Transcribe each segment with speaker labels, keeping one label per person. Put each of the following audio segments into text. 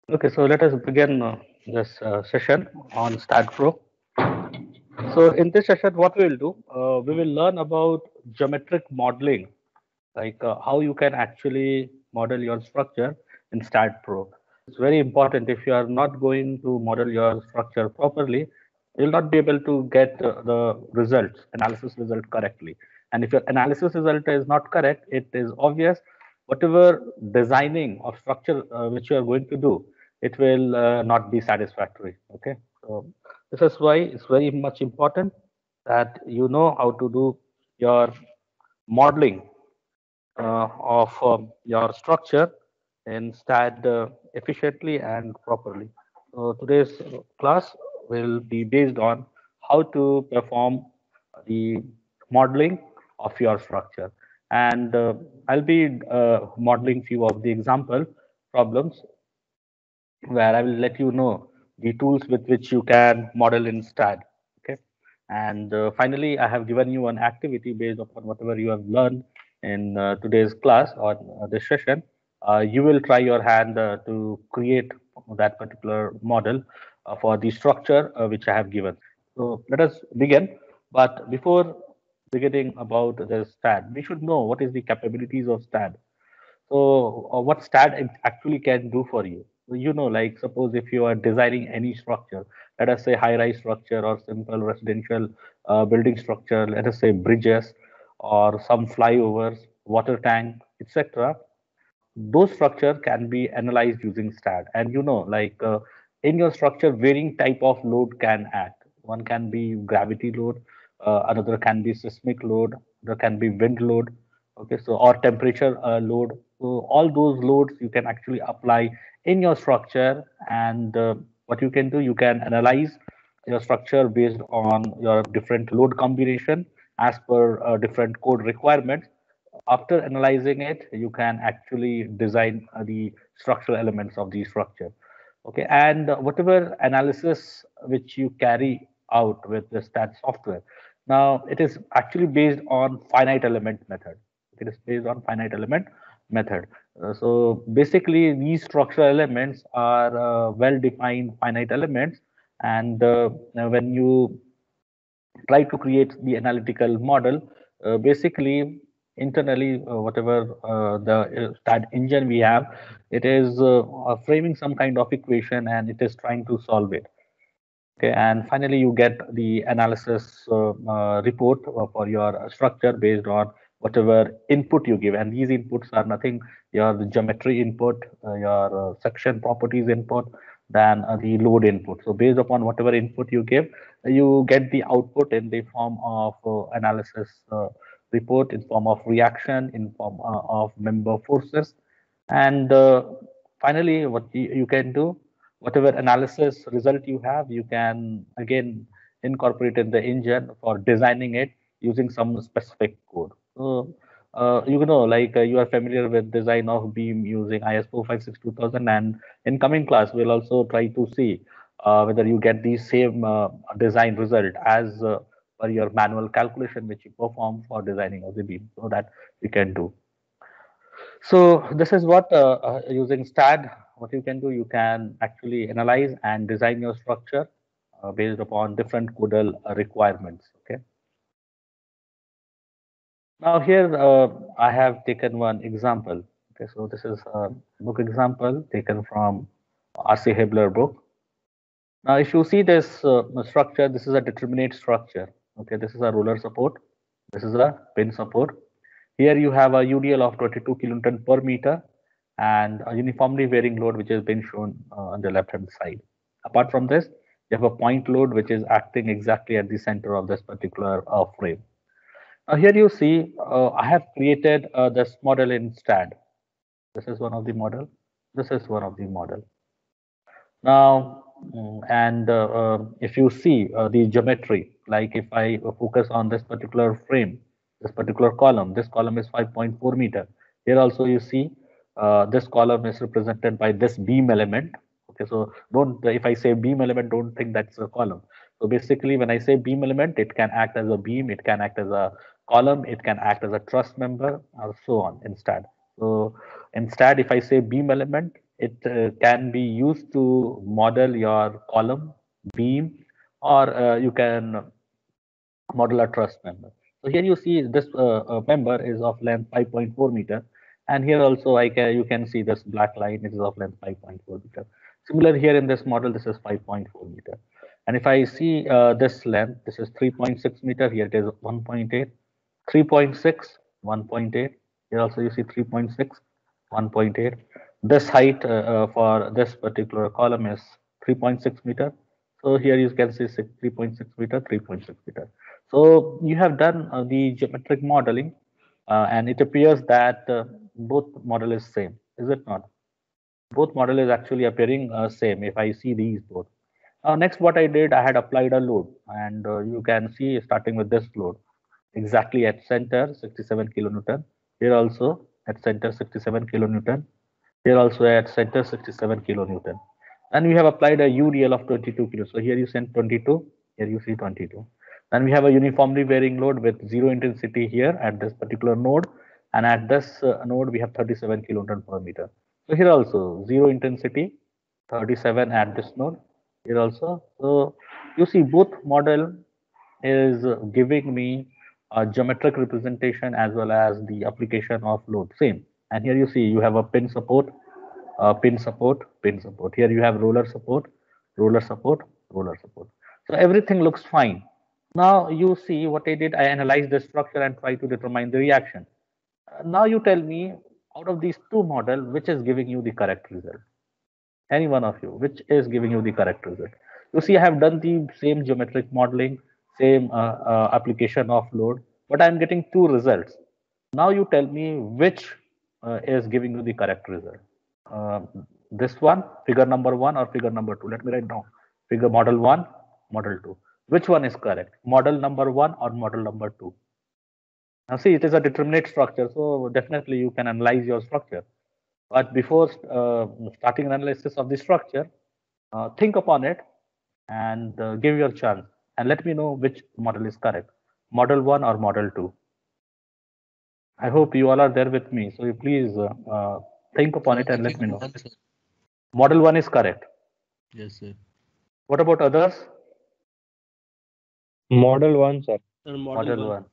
Speaker 1: Okay, so let us begin this session on StatPro. So in this session, what we will do, we will learn about geometric modeling, like how you can actually model your structure in StatPro. It's very important. If you are not going to model your structure properly, you'll not be able to get the results, analysis result correctly. And if your analysis result is not correct, it is obvious whatever designing of structure which you are going to do, it will not be satisfactory. Okay, so this is why it's very much important that you know how to do your modeling of your structure instead efficiently and properly. So today's class will be based on how to perform the modeling of your structure. And I'll be modeling few of the example problems where I will let you know the tools with which you can model in STAD. Okay. And finally, I have given you an activity based upon whatever you have learned in today's class or this session. You will try your hand to create that particular model for the structure which I have given. So let us begin. But before beginning about the STAD, we should know what is the capabilities of STAD. So, what STAT actually can do for you? So, like suppose if you are designing any structure, let us say high-rise structure or simple residential building structure, let us say bridges or some flyovers, water tank, etc. Those structure can be analyzed using STAT. And like in your structure, varying type of load can act. One can be gravity load, another can be seismic load, there can be wind load, okay, so or temperature load. So all those loads you can actually apply in your structure, and what you can do, you can analyze your structure based on your different load combination as per different code requirements. After analyzing it, you can actually design the structural elements of the structure. Okay, and whatever analysis which you carry out with the stat software, now it is actually based on finite element method. It is based on finite element method. So basically, these structural elements are well-defined finite elements, and when you try to create the analytical model. Basically, internally, whatever the stat engine we have, it is framing some kind of equation and it is trying to solve it. Okay, and finally, you get the analysis report for your structure based on whatever input you give. And these inputs are nothing, your geometry input, your section properties input, than the load input. So based upon whatever input you give, you get the output in the form of analysis report, in form of reaction, in form of member forces. And finally, what you can do, whatever analysis result you have, you can again incorporate in the engine for designing it using some specific code. So, like you are familiar with design of beam using IS 456 2000, and in coming class, we'll also try to see whether you get the same design result as per your manual calculation which you perform for designing of the beam, so that we can do. So this is what using STAD, what you can do, you can actually analyze and design your structure based upon different codal requirements. Okay. Now here I have taken one example. Okay, so this is a book example taken from R.C. Hebler book. Now if you see this structure, this is a determinate structure. Okay, this is a roller support. This is a pin support. Here you have a UDL of 22 kilonewton per meter and a uniformly varying load which has been shown on the left hand side. Apart from this, you have a point load which is acting exactly at the center of this particular frame. Now here you see I have created this model in STAD. This is one of the model. This is one of the model. Now, and if you see the geometry, like if I focus on this particular frame, this particular column, this column is 5.4 meter. Here also you see this column is represented by this beam element. Okay, so don't, if I say beam element, don't think that's a column. So basically, when I say beam element, it can act as a beam, it can act as a column, it can act as a truss member, or so on instead. So instead, if I say beam element, it can be used to model your column, beam, or you can model a truss member. So here you see this member is of length 5.4 meter, and here also you can see this black line. It is of length 5.4 meter. Similar here in this model, this is 5.4 meter. And if I see this length, this is 3.6 meter. Here it is 1.8, 3.6, 1.8. Here also you see 3.6, 1.8. This height for this particular column is 3.6 meter. So here you can see 3.6 meter, 3.6 meter. So you have done the geometric modeling, and it appears that both model is same, is it not? Both model is actually appearing same if I see these both. Next, what I did, I had applied a load, and you can see starting with this load, exactly at center 67 kilonewton. Here also at center 67 kilonewton. Here also at center 67 kilonewton. And we have applied a UDL of 22 kilo. So here you send 22, here you see 22. Then we have a uniformly varying load with zero intensity here at this particular node. And at this node, we have 37 kilonewton per meter. So here also zero intensity, 37 at this node. Here also. So you see both model is giving me a geometric representation as well as the application of load same. And here you see you have a pin support, pin support, pin support. Here you have roller support, roller support, roller support. So everything looks fine. Now you see what I did, I analyzed the structure and try to determine the reaction. Now you tell me, out of these two models, which is giving you the correct result? Any one of you, which is giving you the correct result? You see, I have done the same geometric modeling, same application of load, but I'm getting two results. Now you tell me which is giving you the correct result. Uh, this one, figure number one, or figure number two? Let me write down. Figure model one, model two. Which one is correct? Model number one or model number two? Now see, it is a determinate structure, so definitely you can analyze your structure. But before starting an analysis of the structure, think upon it and give your chance and let me know which model is correct, model 1 or model 2. I hope you all are there with me, so you please think upon
Speaker 2: Sir,
Speaker 1: it
Speaker 2: I
Speaker 1: and let
Speaker 2: think
Speaker 1: me know.
Speaker 2: one, sir.
Speaker 1: Model 1 is correct.
Speaker 2: Yes, sir.
Speaker 1: What about others?
Speaker 3: Model 1, sir.
Speaker 4: Sir, model
Speaker 1: Model
Speaker 4: one.
Speaker 1: 1.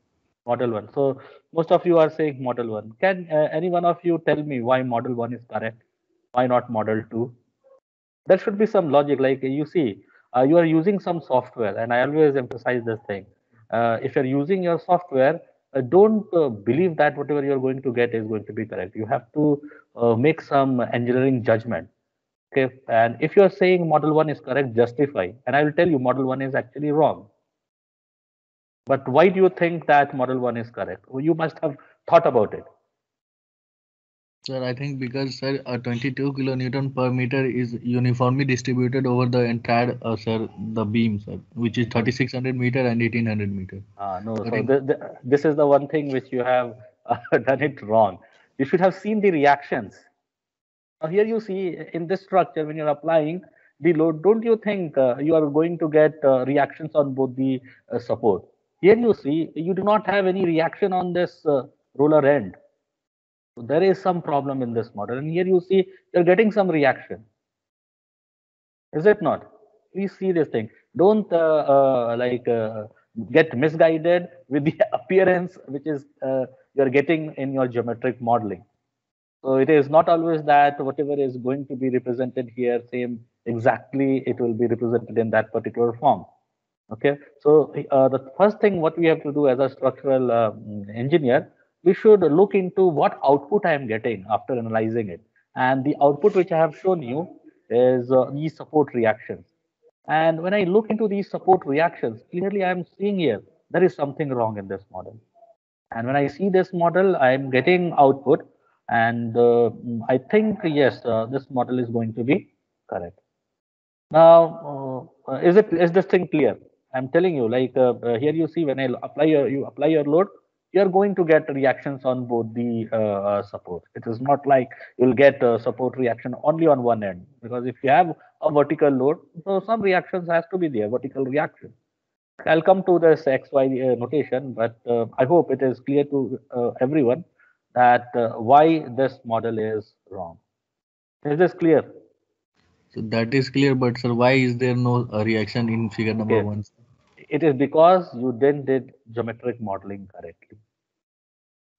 Speaker 1: Model 1. So most of you are saying model 1. Can any one of you tell me why model 1 is correct? Why not model 2? There should be some logic. Like you see, you are using some software, and I always emphasize this thing. If you're using your software, don't believe that whatever you're going to get is going to be correct. You have to make some engineering judgment. Okay, and if you're saying model 1 is correct, justify, and I will tell you model 1 is actually wrong. But why do you think that model 1 is correct? Well, you must have thought about it.
Speaker 2: Sir, I think because, sir, 22 kilonewton per meter is uniformly distributed over the entire, sir, the beam, sir, which is 3600 meter and 1800 meter.
Speaker 1: No,
Speaker 2: But
Speaker 1: so
Speaker 2: in,
Speaker 1: this is the one thing which you have done it wrong. You should have seen the reactions. Now here you see in this structure, when you're applying the load, don't you think you are going to get reactions on both the support? Here you see you do not have any reaction on this roller end. So there is some problem in this model. And here you see you're getting some reaction. Is it not? Please see this thing. Don't get misguided with the appearance which is you're getting in your geometric modeling. So it is not always that whatever is going to be represented here, same exactly it will be represented in that particular form. Okay, so the first thing what we have to do as a structural engineer, we should look into what output I am getting after analyzing it. And the output which I have shown you is these support reactions. And when I look into these support reactions, clearly I am seeing here there is something wrong in this model. And when I see this model, I am getting output. And I think, yes, this model is going to be correct. Now, is this thing clear? I'm telling you, like here you see when I you apply your load, you're going to get reactions on both the support. It is not like you'll get support reaction only on one end, because if you have a vertical load, so some reactions has to be there, vertical reaction. I'll come to this XY notation, but I hope it is clear to everyone that why this model is wrong. Is this clear?
Speaker 2: So that is clear, but sir, why is there no reaction in figure number
Speaker 1: Okay.
Speaker 2: 1?
Speaker 1: It is because you then did geometric modeling correctly.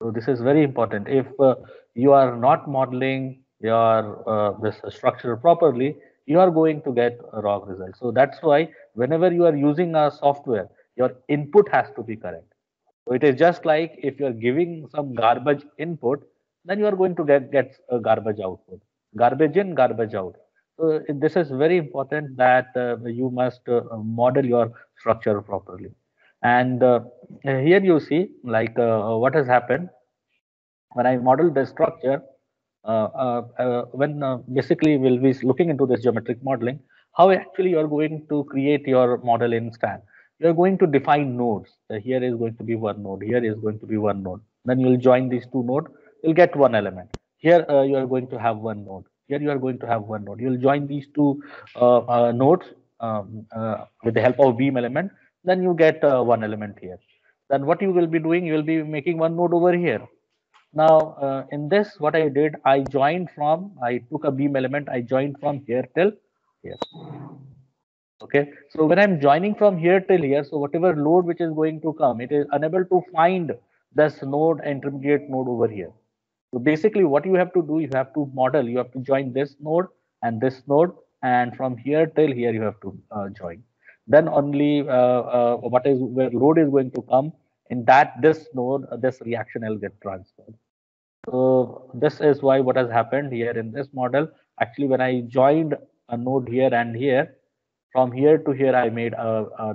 Speaker 1: So this is very important. If you are not modeling your this structure properly, you are going to get a wrong result. So that's why whenever you are using a software, your input has to be correct. So it is just like if you are giving some garbage input, then you are going to get a garbage output. Garbage in, garbage out. So this is very important that you must model your structure properly. And here you see like what has happened when I model the structure, when basically we'll be looking into this geometric modeling, how actually you're going to create your model in STAN. You're going to define nodes. Here is going to be one node. Here is going to be one node. Then you'll join these two nodes. You'll get one element. Here you are going to have one node. Here you are going to have one node. You'll join these two nodes with the help of beam element. Then you get one element here. Then what you will be doing, you will be making one node over here. Now, in this, what I did, I took a beam element, I joined from here till here. Okay, so when I'm joining from here till here, so whatever load which is going to come, it is unable to find this node, intermediate node over here. So basically, what you have to do, you have to model, you have to join this node and this node, and from here till here, you have to join. Then only what is where load is going to come in that this node, this reaction will get transferred. So this is why what has happened here in this model. Actually, when I joined a node here and here, from here to here, I made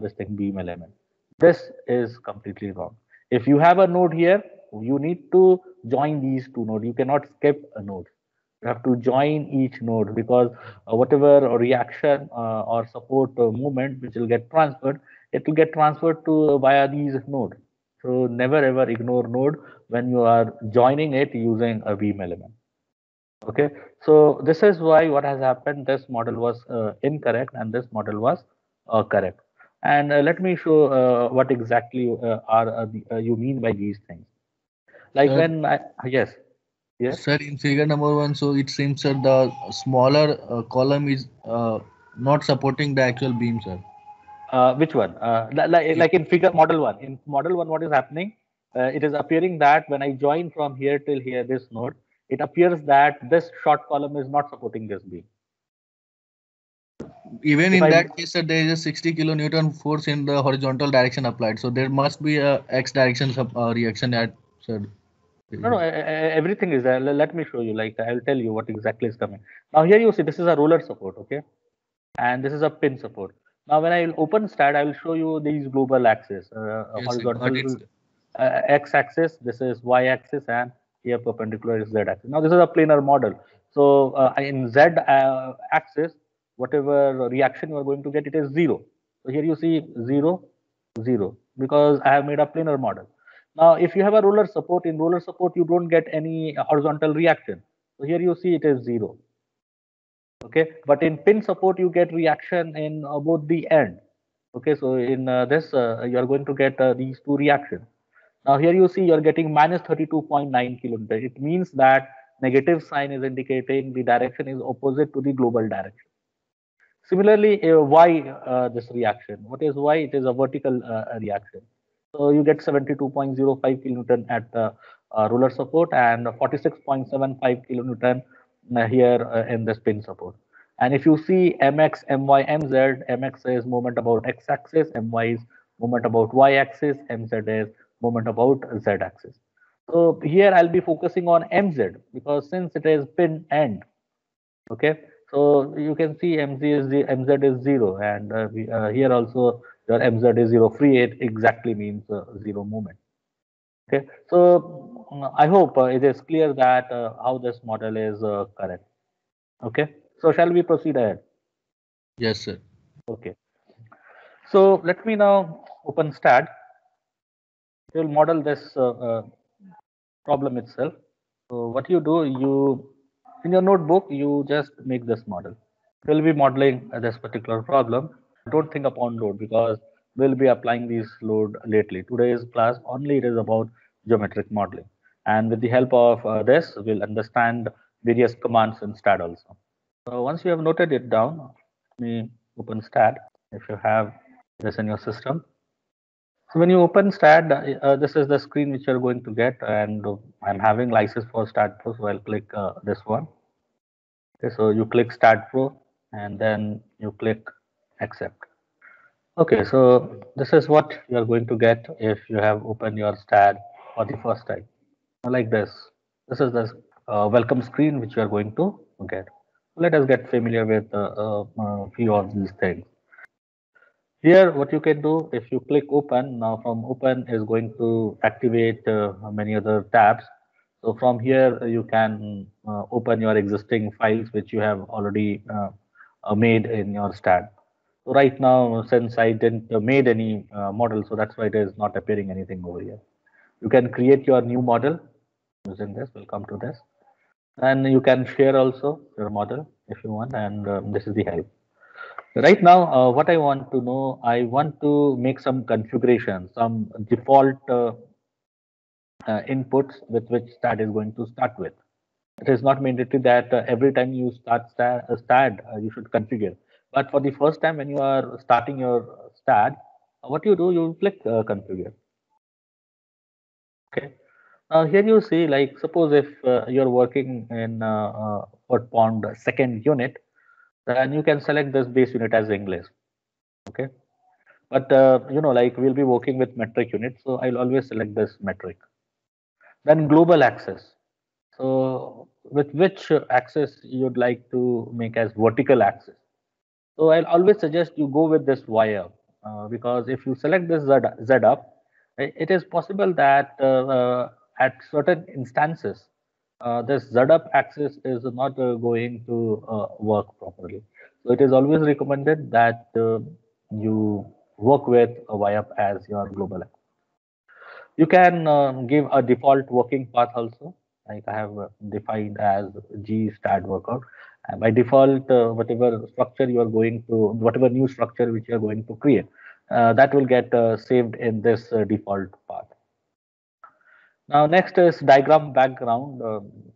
Speaker 1: this thing beam element. This is completely wrong. If you have a node here, you need to join these two nodes. You cannot skip a node. You have to join each node because whatever reaction or support movement which will get transferred, it will get transferred to via these nodes. So never ever ignore node when you are joining it using a beam element. Okay, so this is why what has happened. This model was incorrect, and this model was correct. And let me show what exactly you mean by these things. Like
Speaker 2: Sir,
Speaker 1: when I, yes, yes.
Speaker 2: sir, in figure number 1, so it seems that the smaller column is not supporting the actual beam, sir.
Speaker 1: Which one? Like in figure model one. In model one, what is happening? It is appearing that when I join from here till here, this node, it appears that this short column is not supporting this beam.
Speaker 2: Even
Speaker 1: If
Speaker 2: in
Speaker 1: I
Speaker 2: that case, sir, there is a 60 kilonewton force in the horizontal direction applied. So there must be a x direction reaction at, sir.
Speaker 1: no, everything is there. Let me show you. Like I'll tell you what exactly is coming. Now here you see this is a roller support, okay, and this is a pin support. Now when I will open stat, I will show you these global axis,
Speaker 2: Yes, sir, got it,
Speaker 1: horizontal
Speaker 2: sir.
Speaker 1: x-axis. This is y-axis, and here perpendicular is z-axis. Now this is a planar model. So in z-axis, whatever reaction you are going to get, it is zero. So here you see 0, 0, because I have made a planar model. Now, if you have a roller support, in roller support, you don't get any horizontal reaction. So here you see it is 0. Okay, but in pin support, you get reaction in both the end. Okay, so in this, you are going to get these two reactions. Now here you see you're getting minus 32.9 kilonewton. It means that negative sign is indicating the direction is opposite to the global direction. Similarly, why this reaction? What is why? It is a vertical reaction. So you get 72.05 kilonewton at the roller support and 46.75 kilonewton here in the spin support. And if you see mx, my, mz, mx is moment about x-axis, my is moment about y-axis, mz is moment about z-axis. So here I'll be focusing on mz because since it is pin end, okay, so you can see mz is 0, and here also your mz is 0 free. It exactly means 0 moment. Okay, so I hope it is clear that how this model is correct. Okay, so shall we proceed ahead?
Speaker 2: Yes, sir.
Speaker 1: Okay, so let me now open stat. We will model this problem itself. So what you do, you in your notebook, you just make this model. We'll be modeling this particular problem. Don't think upon load because we'll be applying these load lately. Today's class only it is about geometric modeling. And with the help of this, we'll understand various commands in STAAD also. So once you have noted it down, let me open STAAD if you have this in your system. So when you open STAAD, this is the screen which you're going to get, and I'm having license for STAAD Pro, so I'll click this one. Okay, so you click STAAD Pro and then you click accept. Okay, so this is what you are going to get if you have opened your STAAD for the first time. Like this. This is the welcome screen which you are going to get. Let us get familiar with a few of these things. Here, what you can do, if you click open, now from open is going to activate many other tabs. So from here, you can open your existing files which you have already made in your STAAD. So right now, since I didn't made any model, so that's why it is not appearing anything over here. You can create your new model using this. We'll come to this. And you can share also your model if you want, and this is the help. Right now, what I want to know, I want to make some configuration, some default inputs with which STAAD is going to start with. It is not mandatory that every time you start STAAD, you should configure. But for the first time when you are starting your STAAD, what you do, you click configure. Okay. Here you see, like, suppose if you're working in Fort Pond second unit, then you can select this base unit as English. Okay. But like we'll be working with metric units, so I'll always select this metric. Then global access. So with which axis you'd like to make as vertical axis? So I'll always suggest you go with this wire because if you select this Z up, it is possible that at certain instances, this Z up axis is not going to work properly. So it is always recommended that you work with a Y up as your global axis. You can give a default working path also, like I have defined as G STAAD workout. And by default, whatever structure you are going to, whatever new structure which you are going to create, that will get saved in this default path. Now, next is diagram background.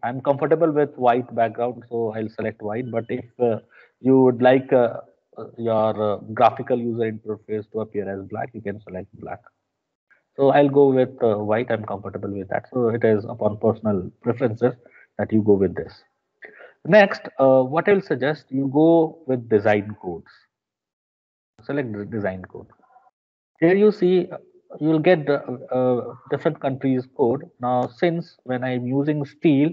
Speaker 1: I'm comfortable with white background, so I'll select white. But if you would like your graphical user interface to appear as black, you can select black. So I'll go with white. I'm comfortable with that. So it is upon personal preferences that you go with this. Next, what I'll suggest, you go with design codes. Select the design code. Here you see you'll get different countries code. Now, since when I'm using steel,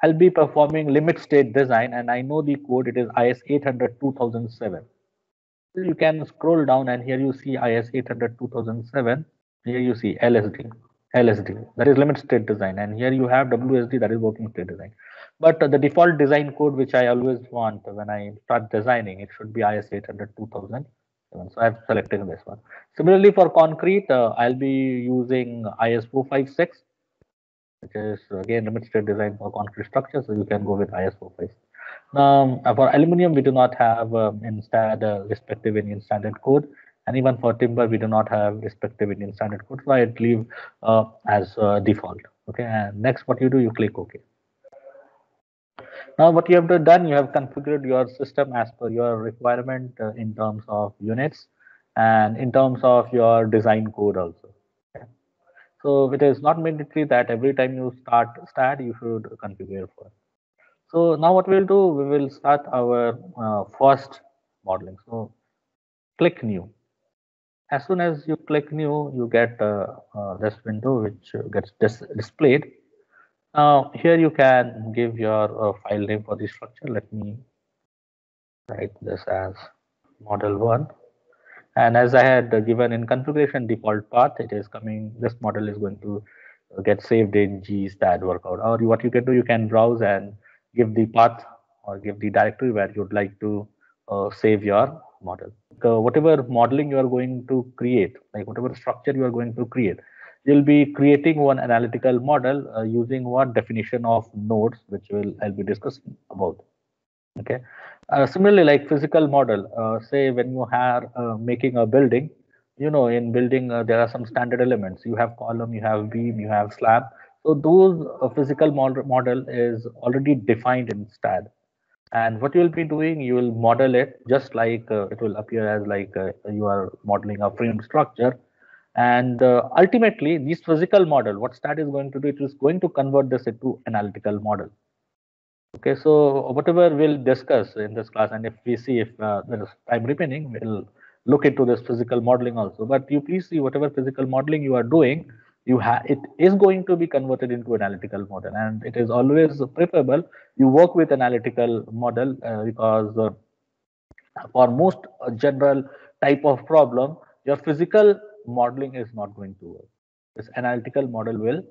Speaker 1: I'll be performing limit state design, and I know the code. It is IS 800 2007. You can scroll down, and here you see IS 800 2007. Here you see LSD, that is limit state design, and here you have WSD, that is working state design. But the default design code which I always want when I start designing, it should be IS 800 2007. So I've selected this one. Similarly, for concrete, I'll be using IS 456, which is again limit state design for concrete structure. So you can go with IS 456. For aluminum, we do not have instead respective Indian standard code. And even for timber, we do not have respective Indian standard code. So I leave as default. Okay. And next, what you do, you click OK. Now, what you have done, you have configured your system as per your requirement in terms of units and in terms of your design code also. Okay. So it is not mandatory that every time you start STAAD, you should configure for. So now what we'll do, we will start our first modeling. So click new. As soon as you click new, you get this window which gets displayed. Now here you can give your file name for the structure. Let me write this as model 1. And as I had given in configuration default path, it is coming, this model is going to get saved in G STAAD workout. Or what you can do, you can browse and give the path or give the directory where you'd like to save your model. Whatever modeling you are going to create, like whatever structure you are going to create, you'll be creating one analytical model using one definition of nodes, which I'll be discussing about. Okay. Similarly, like physical model, say when you are making a building, in building there are some standard elements. You have column, you have beam, you have slab. So those physical model is already defined in STAD. And what you will be doing, you will model it just like it will appear as like you are modeling a frame structure. And ultimately, this physical model, what STAT is going to do, it is going to convert this into analytical model. Okay, so whatever we'll discuss in this class, and if we see if there is time remaining, we'll look into this physical modeling also. But you please see whatever physical modeling you are doing, it is going to be converted into analytical model, and it is always preferable you work with analytical model because for most general type of problem, your physical modeling is not going to work. This analytical model will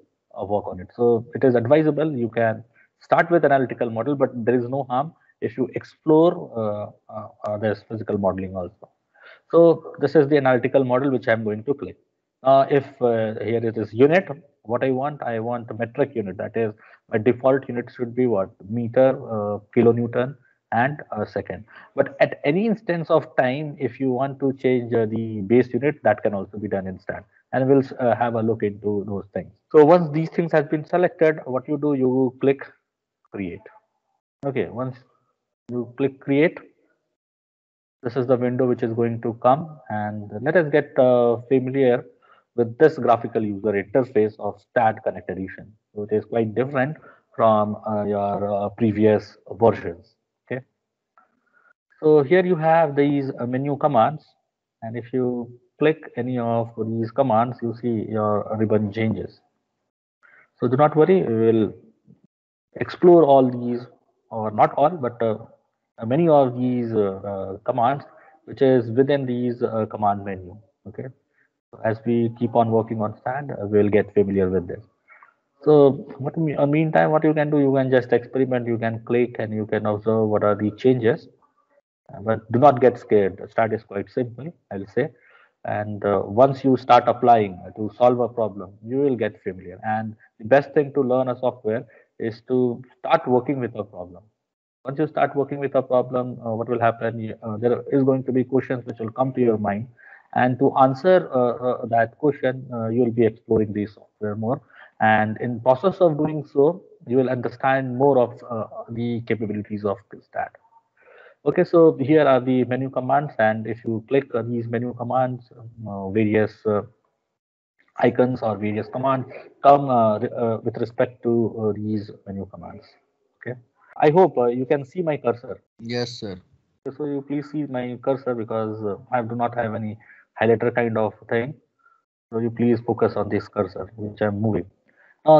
Speaker 1: work on it. So it is advisable you can start with analytical model, but there is no harm if you explore this physical modeling also. So this is the analytical model which I'm going to click. If here it is unit, what I want a metric unit. That is, my default unit should be what? Meter, kilonewton, and second. But at any instance of time, if you want to change the base unit, that can also be done instant. And we'll have a look into those things. So once these things have been selected, what you do, you click create. Okay, once you click create, this is the window which is going to come, and let us get familiar with this graphical user interface of STAT Connect Edition. So it is quite different from your previous versions. Okay. So here you have these menu commands, and if you click any of these commands, you see your ribbon changes. So do not worry, we will explore all these, or not all, but many of these commands, which is within these command menu. Okay, so as we keep on working on STAT, we'll get familiar with this. So, meantime, what you can do, you can just experiment. You can click and you can observe what are the changes. But do not get scared. STAT is quite simple, I'll say. And once you start applying to solve a problem, you will get familiar. And the best thing to learn a software is to start working with a problem. Once you start working with a problem, what will happen? There is going to be questions which will come to your mind. And to answer that question, you will be exploring the software more. And in process of doing so, you will understand more of the capabilities of STAT. Okay, so here are the menu commands, and if you click these menu commands, various icons or various commands come with respect to these menu commands. Okay, I hope you can see my cursor.
Speaker 2: Yes, sir.
Speaker 1: So you please see my cursor because I do not have any highlighter kind of thing. So you please focus on this cursor which I'm moving.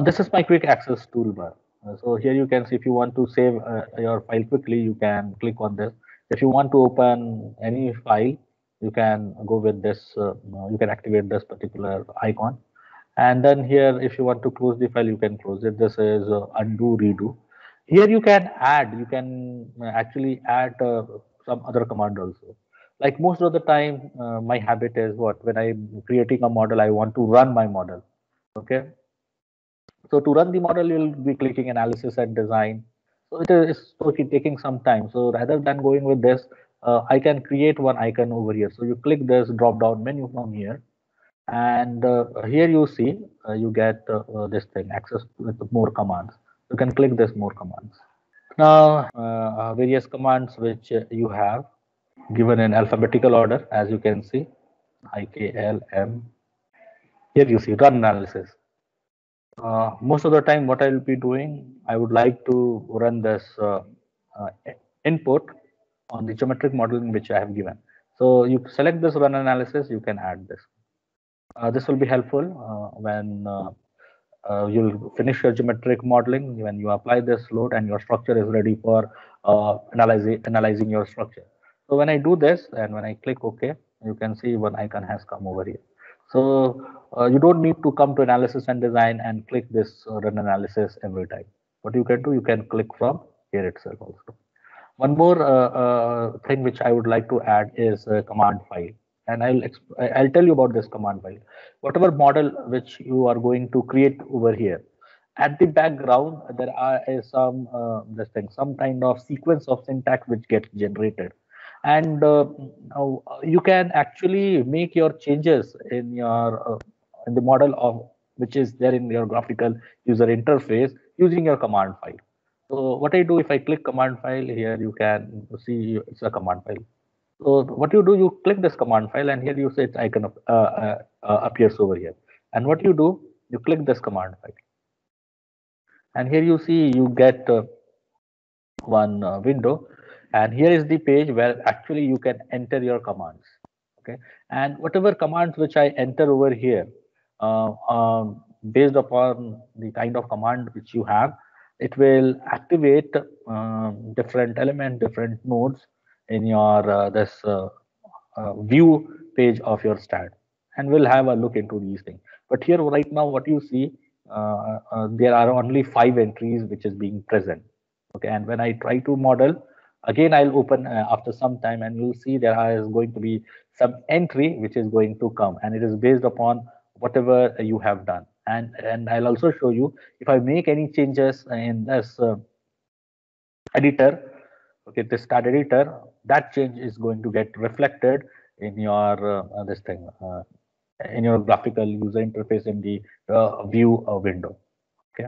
Speaker 1: This is my quick access toolbar. So here you can see if you want to save your file quickly, you can click on this. If you want to open any file, you can go with this. You can activate this particular icon. And then here, if you want to close the file, you can close it. This is undo, redo. Here you can add, you can actually add some other command also. Like most of the time, my habit is what, when I'm creating a model, I want to run my model. Okay. So to run the model, you'll be clicking analysis and design. So it is taking some time. So rather than going with this, I can create one icon over here. So you click this drop down menu from here, and here you see you get this thing, access with more commands. You can click this more commands. Now various commands which you have given in alphabetical order, as you can see, IKLM. Here you see run analysis. Most of the time, what I'll be doing, I would like to run this uh, input on the geometric modeling which I have given. So you select this run analysis, you can add this. This will be helpful when you'll finish your geometric modeling, when you apply this load and your structure is ready for analyzing your structure. So when I do this and when I click OK, you can see one icon has come over here. So you don't need to come to analysis and design and click this run analysis every time. What you can do, you can click from here itself also. One more thing which I would like to add is a command file, and I'll tell you about this command file. Whatever model which you are going to create over here, at the background there is some this thing, some kind of sequence of syntax which gets generated, and now you can actually make your changes in your in the model of which is there in your graphical user interface using your command file. So what I do, if I click command file here, you can see it's a command file. So what you do, you click this command file, and here you say its icon appears over here. And what you do, you click this command file, and here you see you get one window, and here is the page where actually you can enter your commands. Okay, and whatever commands which I enter over here, based upon the kind of command which you have, it will activate different element, different nodes in your this view page of your stat, and we'll have a look into these things. But here right now what you see, there are only 5 entries which is being present. Okay, and when I try to model again, I'll open after some time, and you'll see there is going to be some entry which is going to come, and it is based upon whatever you have done. And I'll also show you, if I make any changes in this editor, okay, this start editor, that change is going to get reflected in your this thing in your graphical user interface in the view window. Okay,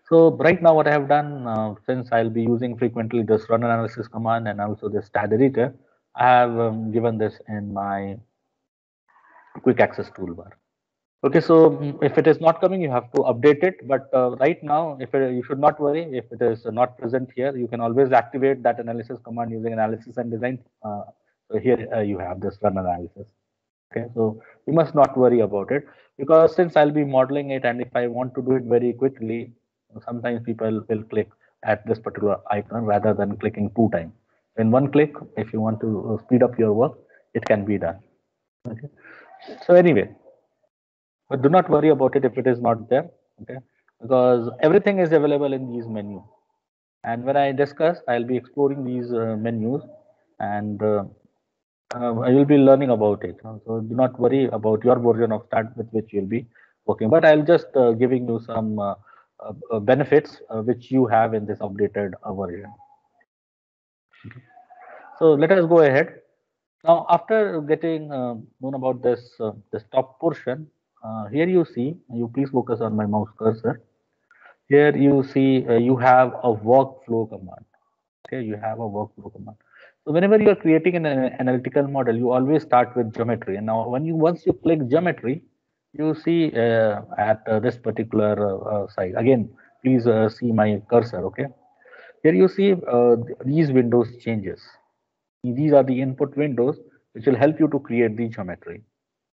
Speaker 1: so right now what I have done, since I'll be using frequently this run analysis command and also this start editor, I have given this in my quick access toolbar. Okay, so if it is not coming, you have to update it. But right now, you should not worry if it is not present here. You can always activate that analysis command using analysis and design. So here you have this run analysis. Okay, so you must not worry about it, because since I'll be modeling it, and if I want to do it very quickly, sometimes people will click at this particular icon rather than clicking 2 times. In one click, if you want to speed up your work, it can be done. Okay, so anyway, but do not worry about it if it is not there. Okay, because everything is available in these menus, and when I discuss, I'll be exploring these menus, and I will be learning about it. So do not worry about your version of Start with which you'll be working. But I'll just giving you some benefits which you have in this updated version. Okay. So let us go ahead. Now, after getting known about this top portion, here you see, you please focus on my mouse cursor. Here you see you have a workflow command. Okay, you have a workflow command. So whenever you are creating an analytical model, you always start with geometry. And now once you click geometry, you see at this particular side. Again, please see my cursor. Okay, here you see these windows changes. These are the input windows which will help you to create the geometry.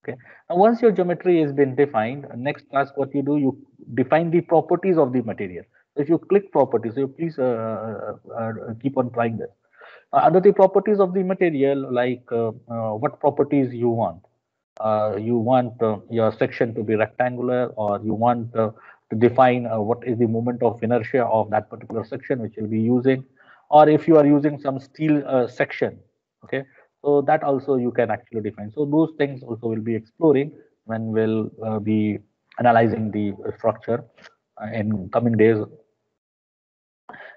Speaker 1: Okay. Now, once your geometry has been defined, next task what you do, you define the properties of the material. So if you click properties, so you please keep on trying this. Under the properties of the material, like what properties you want. You want your section to be rectangular, or you want to define what is the moment of inertia of that particular section which you'll be using, or if you are using some steel section. Okay, so that also you can actually define. So those things also will be exploring when we'll be analyzing the structure in coming days.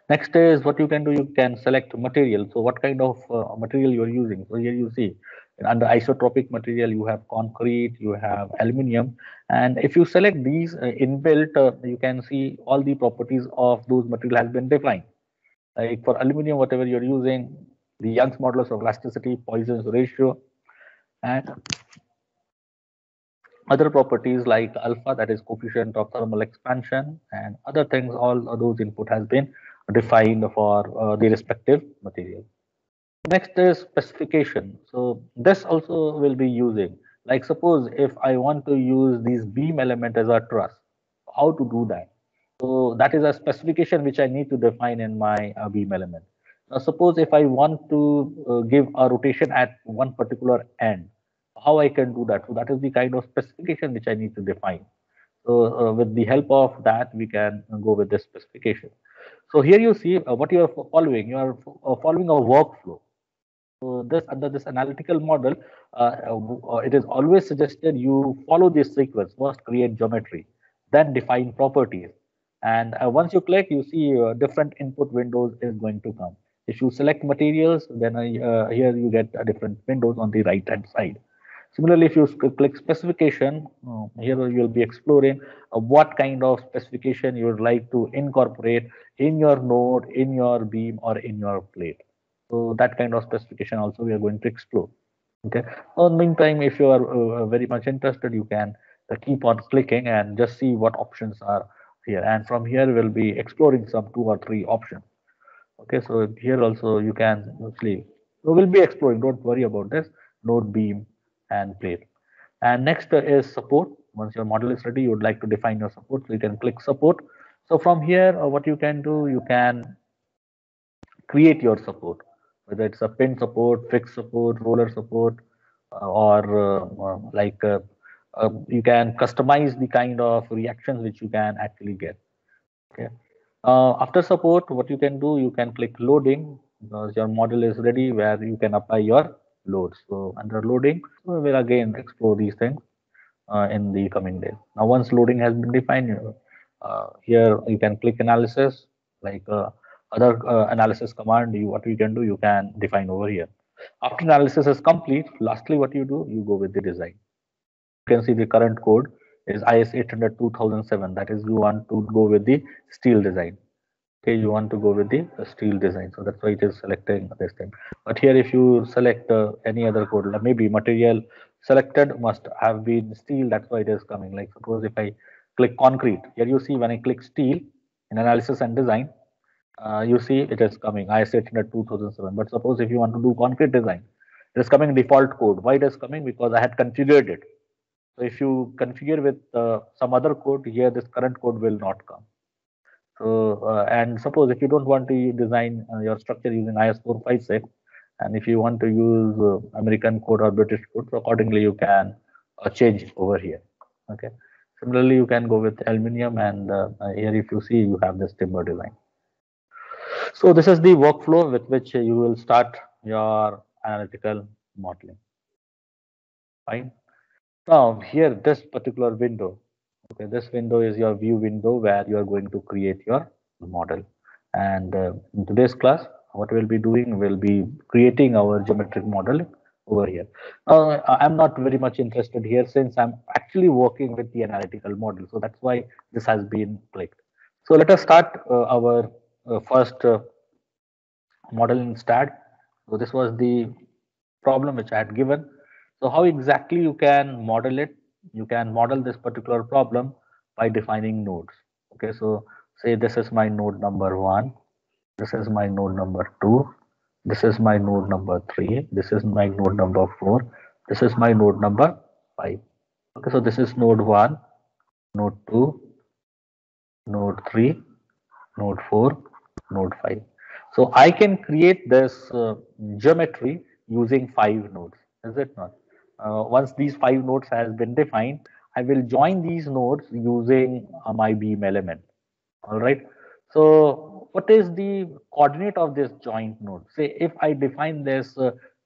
Speaker 1: Next is what you can do, you can select material. So what kind of material you're using. So here you see under isotropic material, you have concrete, you have aluminum. And if you select these inbuilt, you can see all the properties of those material has been defined. Like for aluminum, whatever you're using, the Young's modulus of elasticity, Poisson's ratio, and other properties like alpha, that is coefficient of thermal expansion, and other things, all of those input has been defined for the respective material. Next is specification. So this also will be using, like suppose if I want to use these beam element as a truss, how to do that? So that is a specification which I need to define in my beam element. Now suppose if I want to give a rotation at one particular end, how I can do that? So that is the kind of specification which I need to define. So with the help of that, we can go with this specification. So here you see what you are following. You are following a workflow. So this under this analytical model, it is always suggested you follow this sequence. First, create geometry, then define properties, and once you click, you see different input windows is going to come. If you select materials, then here you get different windows on the right hand side. Similarly, if you click specification, here you'll be exploring what kind of specification you would like to incorporate in your node, in your beam, or in your plate. So that kind of specification also we are going to explore. Okay. In the meantime, if you are very much interested, you can keep on clicking and just see what options are here. And from here, we'll be exploring some 2 or 3 options. Okay, so here also you can actually, we will be exploring, don't worry about this, node, beam, and plate. And next is support. Once your model is ready, you would like to define your support, so you can click support. So from here, what you can do, you can create your support, whether it's a pin support, fixed support, roller support, or you can customize the kind of reactions which you can actually get. Okay. After support, what you can do, you can click loading because your model is ready where you can apply your loads. So under loading, we will again explore these things in the coming days. Now, once loading has been defined, here you can click analysis, like other analysis command. What you can do, you can define over here. After analysis is complete, lastly, what you do, you go with the design. You can see the current code is IS 800 2007. That is, you want to go with the steel design. Okay, you want to go with the steel design, so that's why it is selecting this thing. But here, if you select any other code, like maybe material selected must have been steel, that's why it is coming. Like suppose if I click concrete, here you see when I click steel in analysis and design, you see it is coming IS 800 2007. But suppose if you want to do concrete design, it is coming default code. Why it is coming? Because I had configured it. So if you configure with some other code, here this current code will not come. So, and suppose if you don't want to design your structure using IS 456, and if you want to use American code or British code, so accordingly you can change over here. Okay. Similarly, you can go with aluminium, and here if you see, you have this timber design. So this is the workflow with which you will start your analytical modeling. Fine. Now here, this particular window, okay, this window is your view window where you are going to create your model. And in today's class, what we'll be doing, we'll be creating our geometric model over here. I'm not very much interested here since I'm actually working with the analytical model. So that's why this has been clicked. So let us start our first model in STAAD. So this was the problem which I had given. So how exactly you can model it? You can model this particular problem by defining nodes. Okay, so say this is my node number 1, this is my node number 2, this is my node number 3, this is my node number 4, this is my node number 5. Okay, so this is node 1, node 2, node 3, node 4, node 5. So I can create this geometry using 5 nodes, is it not? Once these 5 nodes has been defined, I will join these nodes using my beam element. All right. So what is the coordinate of this joint node? Say if I define this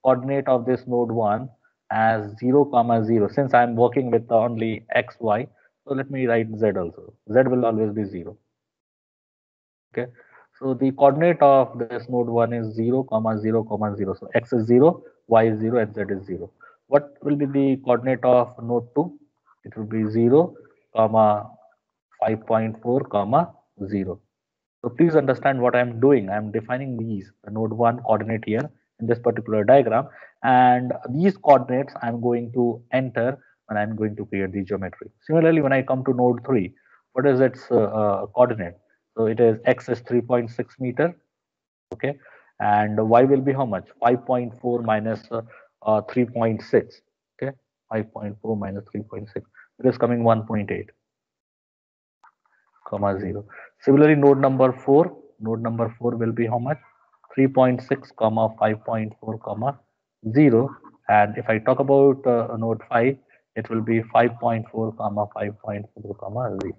Speaker 1: coordinate of this node 1 as 0 comma 0, since I'm working with only x, y, so let me write z also. Z will always be 0. Okay. So the coordinate of this node 1 is 0 comma 0 comma 0. So x is 0, y is 0, and z is 0. What will be the coordinate of node 2? It will be 0 comma 5.4 comma 0. So please understand what I'm doing. I'm defining these node 1 coordinate here in this particular diagram, and these coordinates I'm going to enter when I'm going to create the geometry. Similarly, when I come to node 3, what is its coordinate? So it is x is 3.6 meter, okay, and y will be how much? 5.4 minus 3.6, okay, 5.4 minus 3.6. It is coming 1.8, comma 0. Similarly, node number 4 will be how much? 3.6 comma 5.4 comma 0. And if I talk about node 5, it will be 5.4 comma 5.4 comma 0.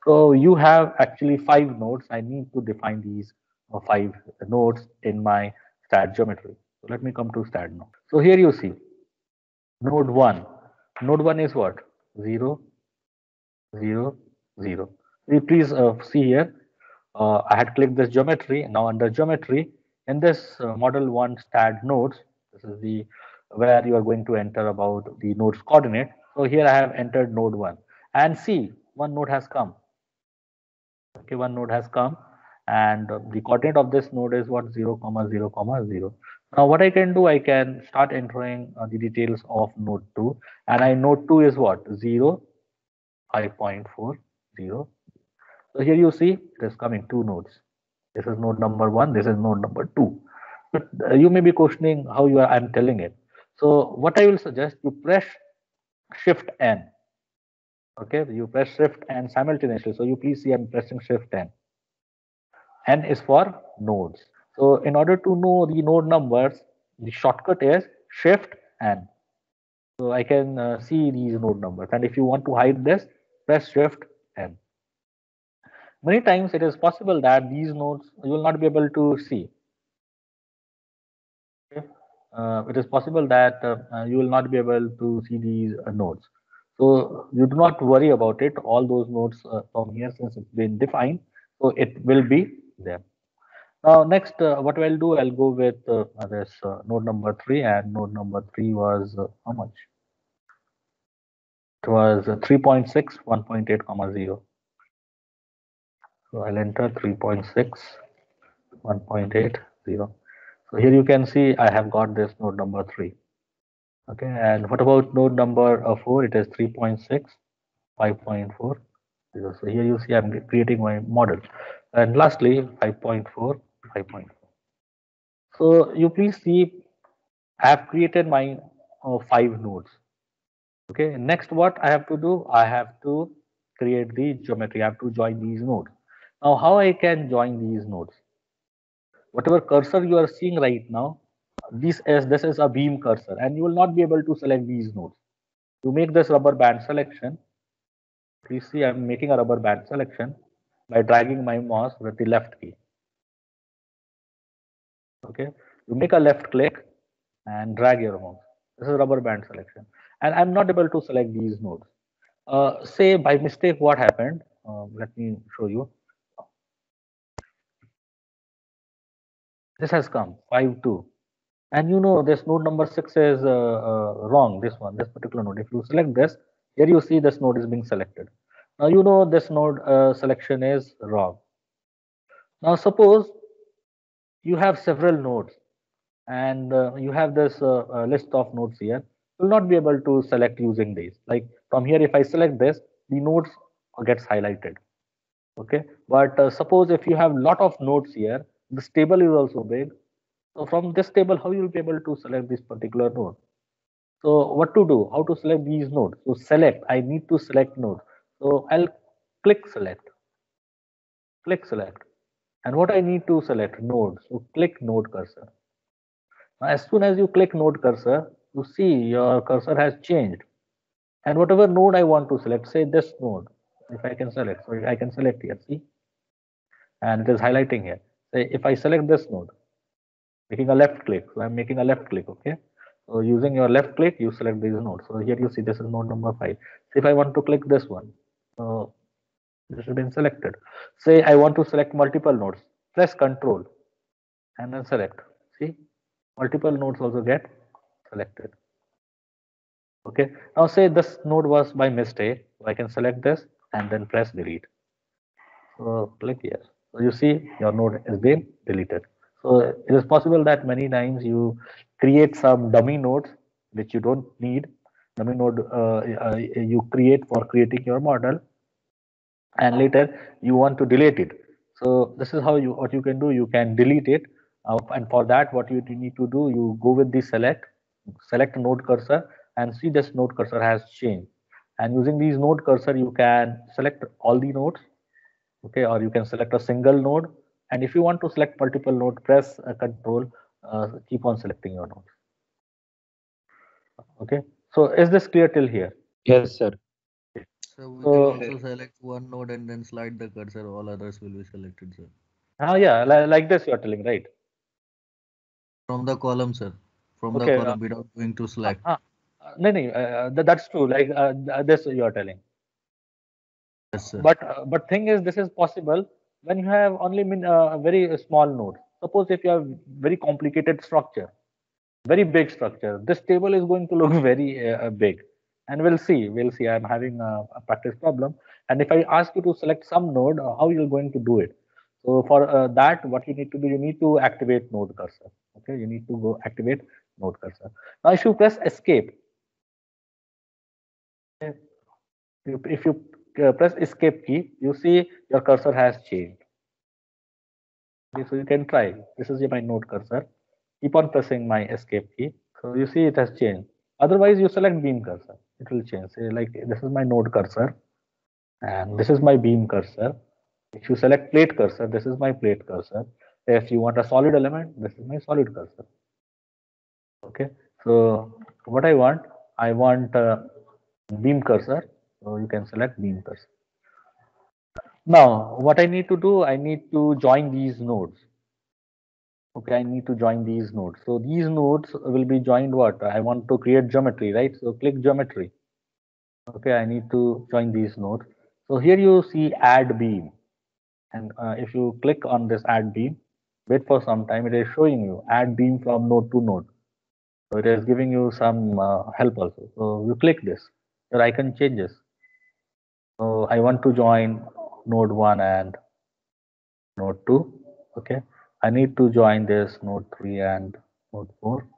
Speaker 1: So you have actually 5 nodes. I need to define these 5 nodes in my STAAD geometry. So let me come to STAAD now. So here you see node 1. Node 1 is what? 0, 0, 0. Please see here, I had clicked this geometry. Now under geometry, in this model 1 STAAD nodes, this is the where you are going to enter about the node's coordinate. So here I have entered node 1 and see one node has come. Okay, one node has come and the coordinate of this node is what 0 comma 0 comma 0. Now what I can do, I can start entering the details of node 2, and I node 2 is what 0 5.40. So here you see it is coming two nodes. This is node number 1, this is node number 2. But you may be questioning how I'm telling it. So what I will suggest, you press shift N. Okay, you press shift N simultaneously. So you please see I'm pressing shift N. N is for nodes. So in order to know the node numbers, the shortcut is shift N. So I can see these node numbers. And if you want to hide this, press shift N. Many times it is possible that these nodes you will not be able to see. Okay? It is possible that you will not be able to see these nodes. So you do not worry about it. All those nodes from here, since it's been defined, so it will be there. Now next, what I'll do, I'll go with this node number 3, and node number 3 was how much? It was 3.6, 1.8 comma 0. So I'll enter 3.6, 1.8, 0. So here you can see I have got this node number 3. Okay, and what about node number 4? It is 3.6, 5.4. So here you see I'm creating my model. And lastly, 5.4, 5.4. So you please see I have created my 5 nodes. Okay, next what I have to do? I have to create the geometry. I have to join these nodes. Now, how I can join these nodes? Whatever cursor you are seeing right now, this is a beam cursor, and you will not be able to select these nodes. To make this rubber band selection, please see I'm making a rubber band selection by dragging my mouse with the left key. Okay, you make a left click and drag your mouse. This is rubber band selection, and I'm not able to select these nodes. Say by mistake, what happened? Let me show you. This has come 5.2, and you know this node number 6 is wrong. This particular node. If you select this, here you see this node is being selected. Now you know this node selection is wrong. Now suppose you have several nodes and you have this list of nodes here. You will not be able to select using these. Like from here, if I select this, the nodes gets highlighted. Okay, but suppose if you have lot of nodes here, this table is also big. So from this table, how you will be able to select this particular node? So what to do? How to select these nodes? So select. I need to select node. So I'll click select. Click select. And what I need to select node. So click node cursor. Now, as soon as you click node cursor, you see your cursor has changed. And whatever node I want to select, say this node, if I can select, so I can select here. See, and it is highlighting here. Say if I select this node, making a left click. So I'm making a left click. Okay. So using your left click, you select these nodes. So here you see this is node number 5. So if I want to click this one, so this has been selected. Say I want to select multiple nodes, press Control and then select. See, multiple nodes also get selected. Okay. Now say this node was by mistake. So I can select this and then press delete. So click here. So you see your node is being deleted. So it is possible that many times you create some dummy nodes which you don't need. Dummy node you create for creating your model, and later you want to delete it. So this is how what you can do. You can delete it, and for that what you need to do, you go with the select node cursor and see this node cursor has changed. And using these node cursor, you can select all the nodes. Okay, or you can select a single node, and if you want to select multiple node, press Control, keep on selecting your nodes. Okay, so is this clear till here?
Speaker 3: Yes, sir.
Speaker 2: So we can
Speaker 1: So
Speaker 2: also select one node and then slide the cursor. All others will be selected, sir.
Speaker 1: yeah, like this you are telling, right?
Speaker 2: From the column, sir. From the
Speaker 1: Okay,
Speaker 2: column without going to select.
Speaker 1: no, no, that's true. Like this you are telling.
Speaker 2: Yes, sir.
Speaker 1: But thing is, this is possible when you have only very small nodes. Suppose if you have very complicated structure, very big structure. This table is going to look very big, and we'll see. We'll see. I'm having a practice problem, and if I ask you to select some node, how you're going to do it? So for that, what you need to do, you need to activate node cursor. Okay, you need to go activate node cursor. Now, if you press escape, okay, if you press escape key, you see your cursor has changed. Okay, so you can try. This is my node cursor. Keep on pressing my escape key. So you see it has changed. Otherwise, you select beam cursor. It will change. Say like this is my node cursor and this is my beam cursor. If you select plate cursor, this is my plate cursor. If you want a solid element, this is my solid cursor. Okay. So what I want beam cursor. So you can select beam cursor. Now, what I need to do, I need to join these nodes. Okay, I need to join these nodes. So these nodes will be joined what? I want to create geometry, right? So click geometry. Okay, I need to join these nodes. So here you see add beam. And if you click on this add beam, wait for some time, it is showing you add beam from node to node. So it is giving you some help also. So you click this, your icon changes. So I want to join node 1 and node 2. Okay, I need to join this node 3 and node 4.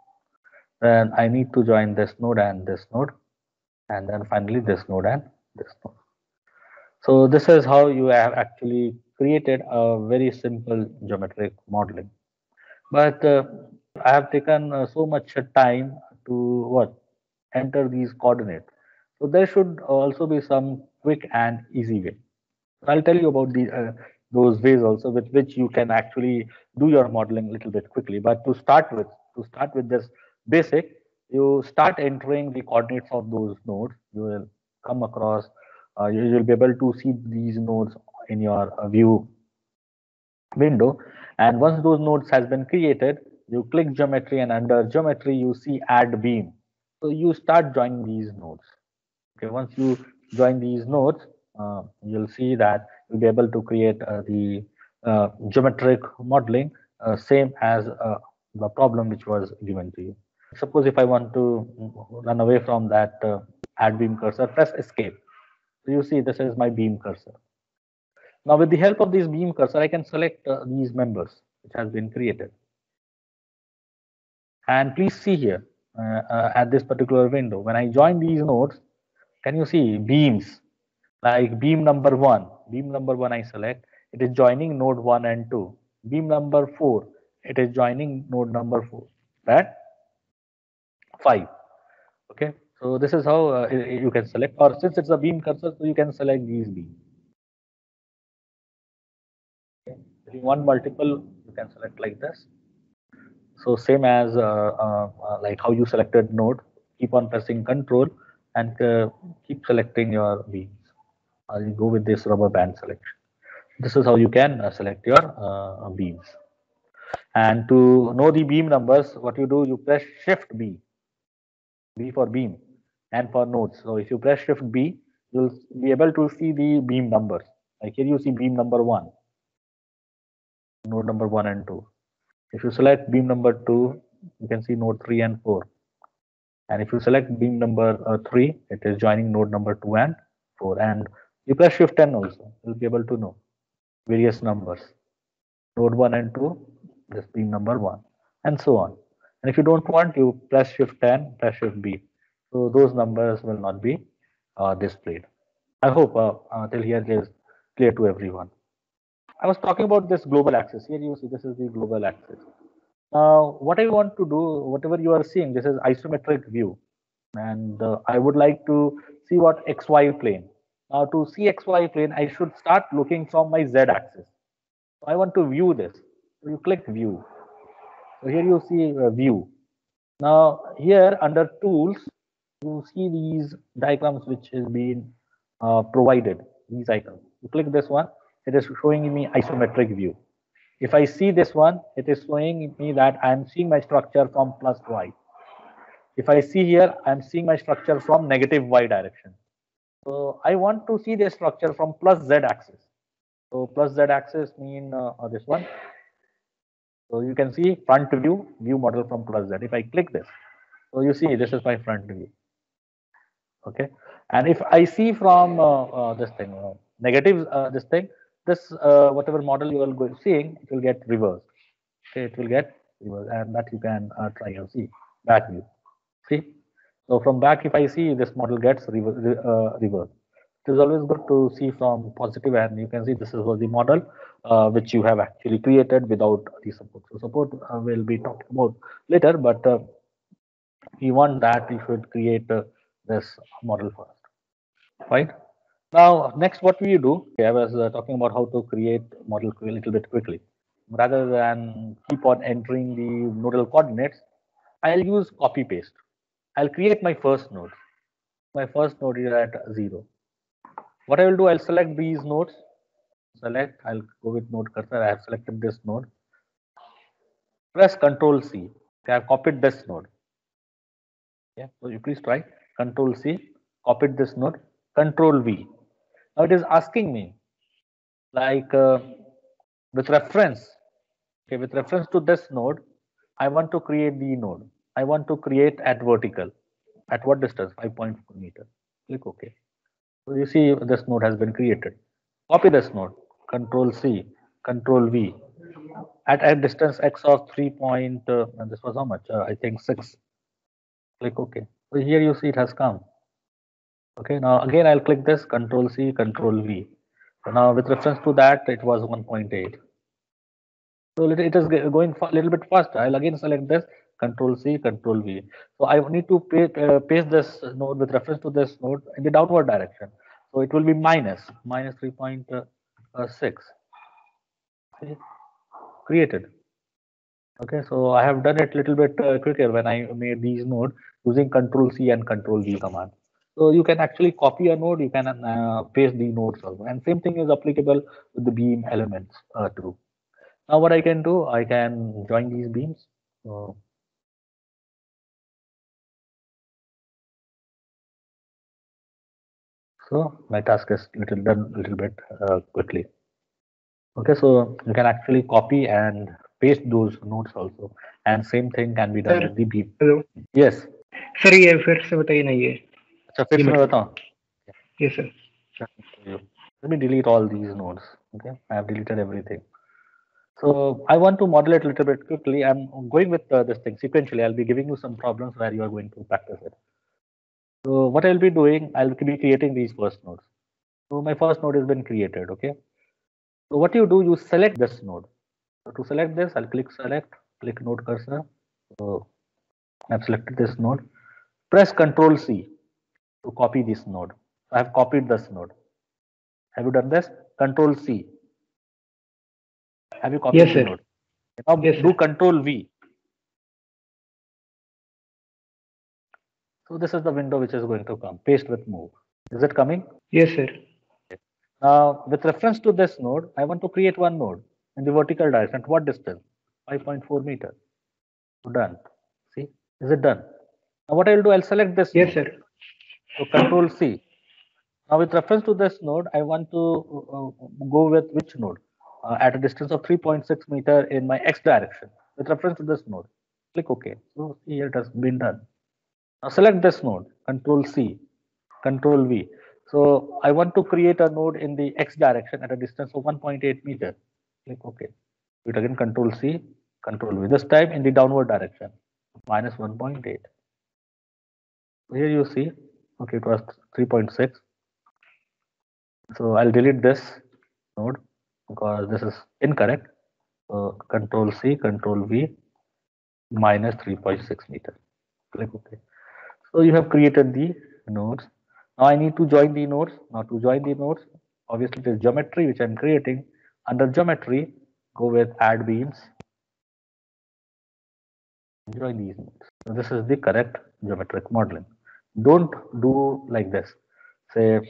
Speaker 1: Then I need to join this node and this node, and then finally this node and this node. So this is how you have actually created a very simple geometric modeling. But I have taken so much time to what? Enter these coordinates. So there should also be some quick and easy way. I'll tell you about those ways also with which you can actually do your modeling a little bit quickly. But to start with this basic, you start entering the coordinates of those nodes. You will come across, you will be able to see these nodes in your view window. And once those nodes has been created, you click geometry, and under geometry you see add beam. So you start joining these nodes. Okay, once you join these nodes, you'll see that you'll be able to create the geometric modeling same as the problem which was given to you. Suppose if I want to run away from that add beam cursor, press escape. So you see this is my beam cursor. Now with the help of this beam cursor, I can select these members which has been created. And please see here at this particular window, when I join these nodes, can you see beams? Like beam number 1, I select, it is joining node 1 and 2. Beam number 4, it is joining node number 4. That 5. Okay, so this is how you can select, or since it's a beam cursor, so you can select these beams. Okay. If you want multiple, you can select like this. So same as like how you selected node, keep on pressing control and keep selecting your beams. I'll go with this rubber band selection. This is how you can select your beams. And to know the beam numbers, what you do, you press Shift B, B for beam, and for nodes. So if you press Shift B, you'll be able to see the beam numbers. Like here you see beam number 1, node number 1 and 2. If you select beam number 2, you can see node 3 and 4. And if you select beam number 3, it is joining node number 2 and 4. And you press Shift N also, you'll be able to know various numbers. Node 1 and 2, this beam number 1, and so on. And if you don't want, you press Shift N, press Shift B. So those numbers will not be displayed. I hope till here it is clear to everyone. I was talking about this global axis. Here you see this is the global axis. Now, what I want to do, whatever you are seeing, this is isometric view. And I would like to see what XY plane. Now, to see XY plane, I should start looking from my Z axis. So I want to view this. So you click view. So here you see view. Now here under tools, you see these diagrams which is being provided, these icons. You click this one, it is showing me isometric view. If I see this one, it is showing me that I am seeing my structure from plus y. If I see here, I am seeing my structure from negative y direction. So I want to see the structure from plus z axis. So plus z axis mean this one. So you can see front view, view model from plus Z. If I click this, so you see this is my front view. Okay, and if I see from this thing negative this thing, this whatever model you are seeing, it will get reversed. Okay, it will get reversed, and that you can try and see back view. See, so from back, if I see this model gets reversed. It is always good to see from positive, and you can see this was the model which you have actually created without the support. So support will be talked about later, but if you want that, you should create this model first, right? Now, next, what will you do? Okay, I was talking about how to create model a little bit quickly. Rather than keep on entering the nodal coordinates, I'll use copy paste. I'll create my first node. My first node is at 0. What I will do, I'll select these nodes. Select, I'll go with node cursor. I have selected this node. Press Control C. Okay, I've copied this node. Yeah, so you please try Control C, copied this node, Control V. Now it is asking me like with reference, okay, with reference to this node, I want to create the node. I want to create at vertical. At what distance? 5.4 meter. Click OK. So you see this node has been created. Copy this node, Control C, Control V. At a distance x of 3 point, and this was how much? I think 6. Click OK. So here you see it has come. Okay, now again I'll click this, Control C, Control V. So now with reference to that, it was 1.8. So it is going a little bit faster. I'll again select this, Control C, Control V. So I need to paste this node with reference to this node in the downward direction. So it will be minus 3.6. Created. Okay, so I have done it a little bit quicker when I made these node using Control C and Control V command. So you can actually copy a node, you can paste the nodes also, and same thing is applicable with the beam elements too. Now what I can do, I can join these beams. So my task is done a little bit quickly. Okay, so you can actually copy and paste those nodes also, and same thing can be done
Speaker 3: sir
Speaker 1: with the beam.
Speaker 3: Hello
Speaker 1: Yes.
Speaker 3: Sir ये फिर से बताइए ना ये
Speaker 1: अच्छा फिर से मैं बताऊं.
Speaker 3: ये sir
Speaker 1: Let me delete all these nodes. Okay, I have deleted everything. So I want to model it a little bit quickly. I'm going with this thing sequentially. I'll be giving you some problems where you are going to practice it. So what I'll be doing, I'll be creating these first nodes. So my first node has been created. Okay. So what you do, you select this node. So to select this, I'll click node cursor. So I've selected this node. Press Control C to copy this node. I have copied this node. Have you done this? Control C. Have you copied
Speaker 3: Yes,
Speaker 1: the
Speaker 3: sir.
Speaker 1: node? Now
Speaker 3: Yes,
Speaker 1: do
Speaker 3: sir.
Speaker 1: Control V. So this is the window which is going to come. Paste with move. Is it coming?
Speaker 3: Yes, sir.
Speaker 1: Now with reference to this node, I want to create one node in the vertical direction. At what distance? 5.4 meters. Done. See, is it done? Now what I will do, I'll select this
Speaker 3: Yes,
Speaker 1: node.
Speaker 3: sir.
Speaker 1: So Control C. Now with reference to this node, I want to go with which node? At a distance of 3.6 meter in my x direction. With reference to this node, click OK. So here it has been done. Now select this node, Control C, Control V. So I want to create a node in the x direction at a distance of 1.8 meter. Click OK. Do it again, Control C, Control V. This time in the downward direction, minus 1.8. Here you see, okay, it was 3.6. So I'll delete this node because this is incorrect. So Control C, Control V, minus 3.6 meter. Click OK. So you have created the nodes. Now I need to join the nodes. Now to join the nodes, obviously it is geometry which I'm creating. Under geometry, go with add beams. Join these nodes. So this is the correct geometric modeling. Don't do like this. Say,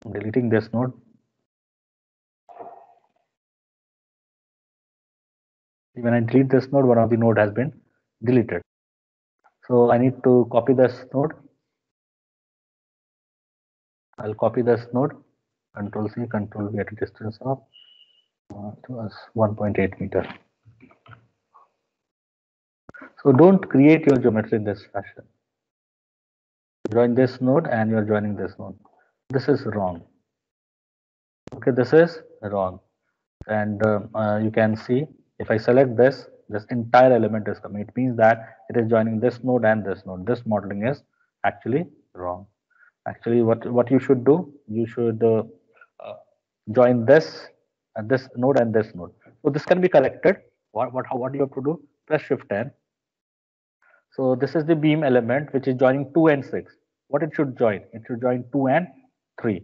Speaker 1: I'm deleting this node. When I delete this node, one of the node has been deleted. So I need to copy this node. I'll copy this node. Control C, Control V at a distance of 1.8 meter. So don't create your geometry in this fashion. Join this node and you're joining this node. This is wrong. Okay, this is wrong. And you can see if I select this entire element is coming. It means that it is joining this node and this node. This modeling is actually wrong. Actually, what you should do, you should join this node and this node. So this can be corrected. What you have to do? Press Shift N. So this is the beam element which is joining 2 and 6. What it should join? It should join 2 and 3.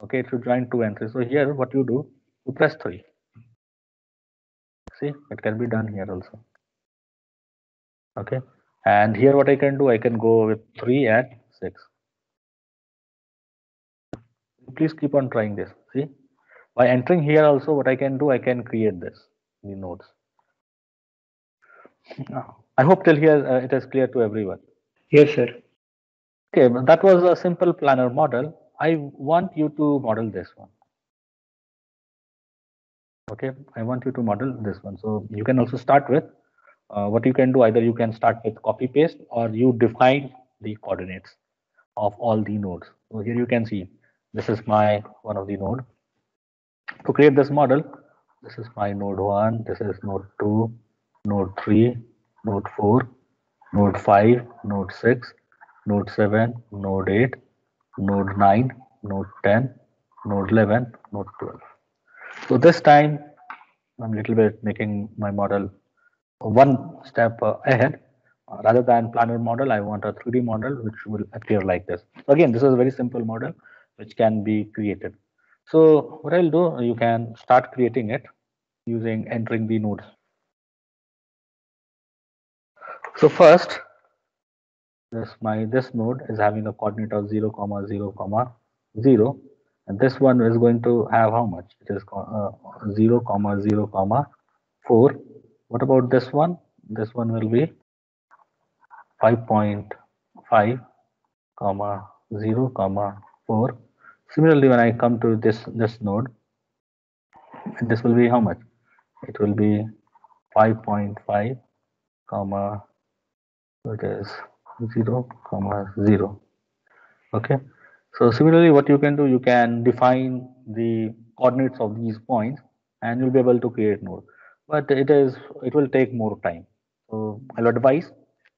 Speaker 1: Okay, it should join 2 and 3. So here what you do, you press 3. See, it can be done here also. Okay, and here what I can do, I can go with 3 and 6. Please keep on trying this. See, by entering here also, what I can do, I can create this, the nodes. I hope till here it is clear to everyone.
Speaker 3: Yes, sir.
Speaker 1: Okay, that was a simple planar model. I want you to model this one. Okay, I want you to model this one. So you can also start with what you can do. Either you can start with copy paste or you define the coordinates of all the nodes. So here you can see this is my one of the node. To create this model, this is my node 1, this is node 2, node 3, node 4, node 5, node 6, node 7, node 8, node 9, node 10, node 11, node 12. So this time I'm a little bit making my model one step ahead. Rather than planar model, I want a 3D model which will appear like this. So again, this is a very simple model which can be created. So what I'll do, you can start creating it using entering the nodes. So first, this node is having a coordinate of 0, 0, 0, and this one is going to have how much? It is 0, 0, 4. What about this one? This one will be 5.5, 0, 4. Similarly, when I come to this node, this will be how much? It will be 5.5, comma, it is 0, 0. Okay. So similarly, what you can do, you can define the coordinates of these points, and you'll be able to create node. But it will take more time. So I'll advise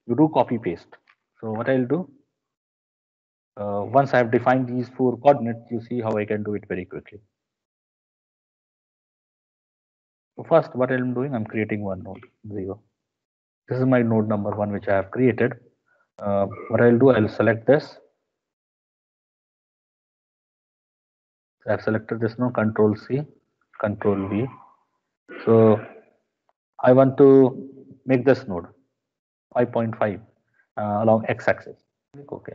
Speaker 1: you do copy paste. So what I'll do, once I have defined these 4 coordinates, you see how I can do it very quickly. So first, what I'm doing, I'm creating one node 0. This is my node number 1 which I have created. What I'll do, I'll select this. I've selected this node, Control C, Control V. So I want to make this node 5.5 along x-axis. Okay.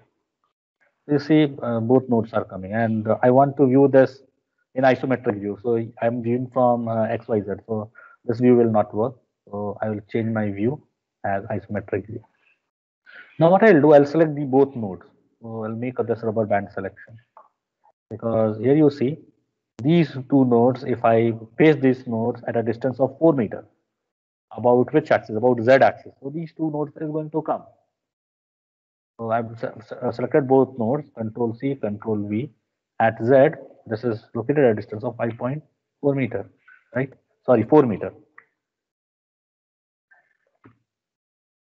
Speaker 1: You see both nodes are coming, and I want to view this in isometric view. So I'm viewing from XYZ. So this view will not work. So I will change my view as isometric view. Now what I'll do, I'll select the both nodes. So I'll make this rubber band selection, because here you see these 2 nodes. If I place these nodes at a distance of 4 meters, about which axis? About Z axis. So these 2 nodes is going to come. So I've selected both nodes, Control C, Control V. At Z, this is located at a distance of 5.4 meter, right? Sorry, 4 meter.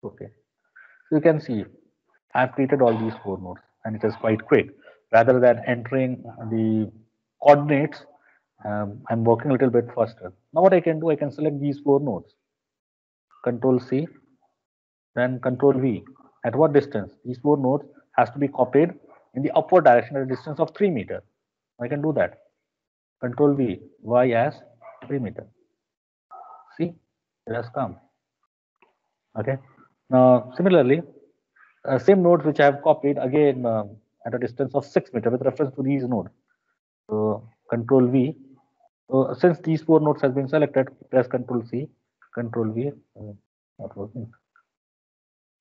Speaker 1: Okay. So you can see I've created all these 4 nodes, and it is quite quick. Rather than entering the coordinates, I'm working a little bit faster. Now what I can do, I can select these 4 nodes. Control C, then Control V. At what distance? These 4 nodes has to be copied in the upward direction at a distance of 3 meter. I can do that. Control V, Y as 3 meter. See, it has come. Okay. Now, similarly, same nodes which I have copied again at a distance of 6 meter with reference to these nodes. So, Control V. So, since these 4 nodes has been selected, press Control C, Control V. Not working.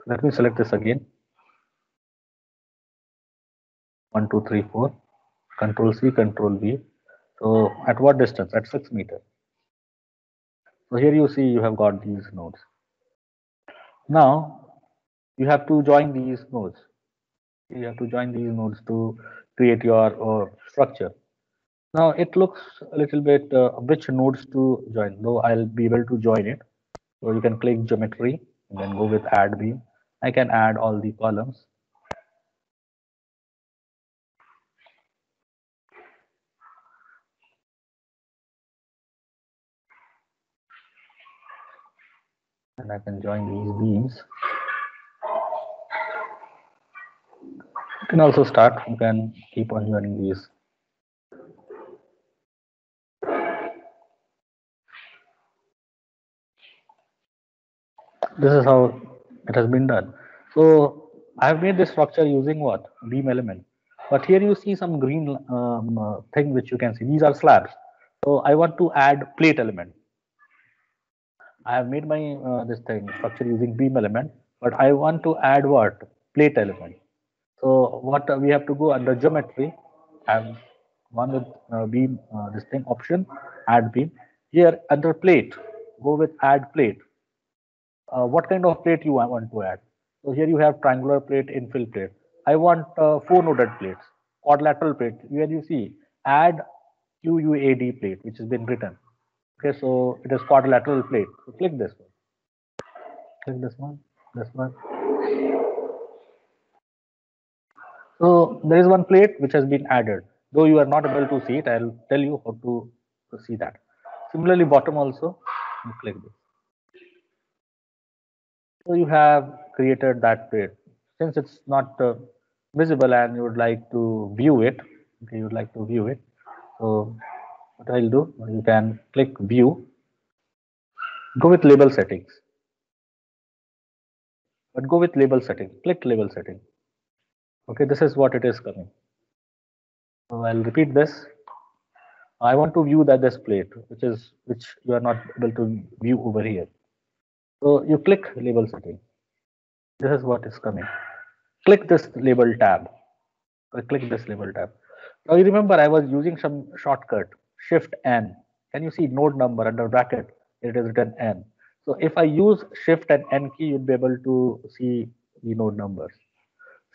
Speaker 1: Let me select this again. 1, 2, 3, 4. Control C, Control V. So at what distance? At 6 meter. So here you see you have got these nodes. Now you have to join these nodes. You have to join these nodes to create your structure. Now it looks a little bit which nodes to join, though I'll be able to join it. So you can click geometry and then go with add beam. I can add all the columns. And I can join these beams. You can also start, you can keep on joining these. This is how it has been done. So I have made this structure using what? Beam element. But here you see some green thing which you can see. These are slabs. So I want to add plate element. I have made my this thing structure using beam element, but I want to add what? Plate element. So what we have to go under geometry, have one with beam this thing option, add beam. Here under plate, go with add plate. What kind of plate you want to add? So here you have triangular plate, infill plate. I want 4 noded plates, quadrilateral plate. Here you see add QUAD plate, which has been written. Okay, so it is quadrilateral plate. So click this one. Click this one. This one. So there is one plate which has been added. Though you are not able to see it, I'll tell you how to see that. Similarly, bottom also, you click this. So you have created that plate. Since it's not visible and you would like to view it, okay, you would like to view it. So what I'll do, you can click view, go with label settings. But go with label setting, click label setting. Okay, this is what it is coming. So I'll repeat this. I want to view that this plate, which you are not able to view over here. So you click label setting. This is what is coming. Click this label tab. Click this label tab. Now you remember I was using some shortcut, Shift N. Can you see node number under bracket? It is written N. So if I use Shift and N key, you'd be able to see the node numbers.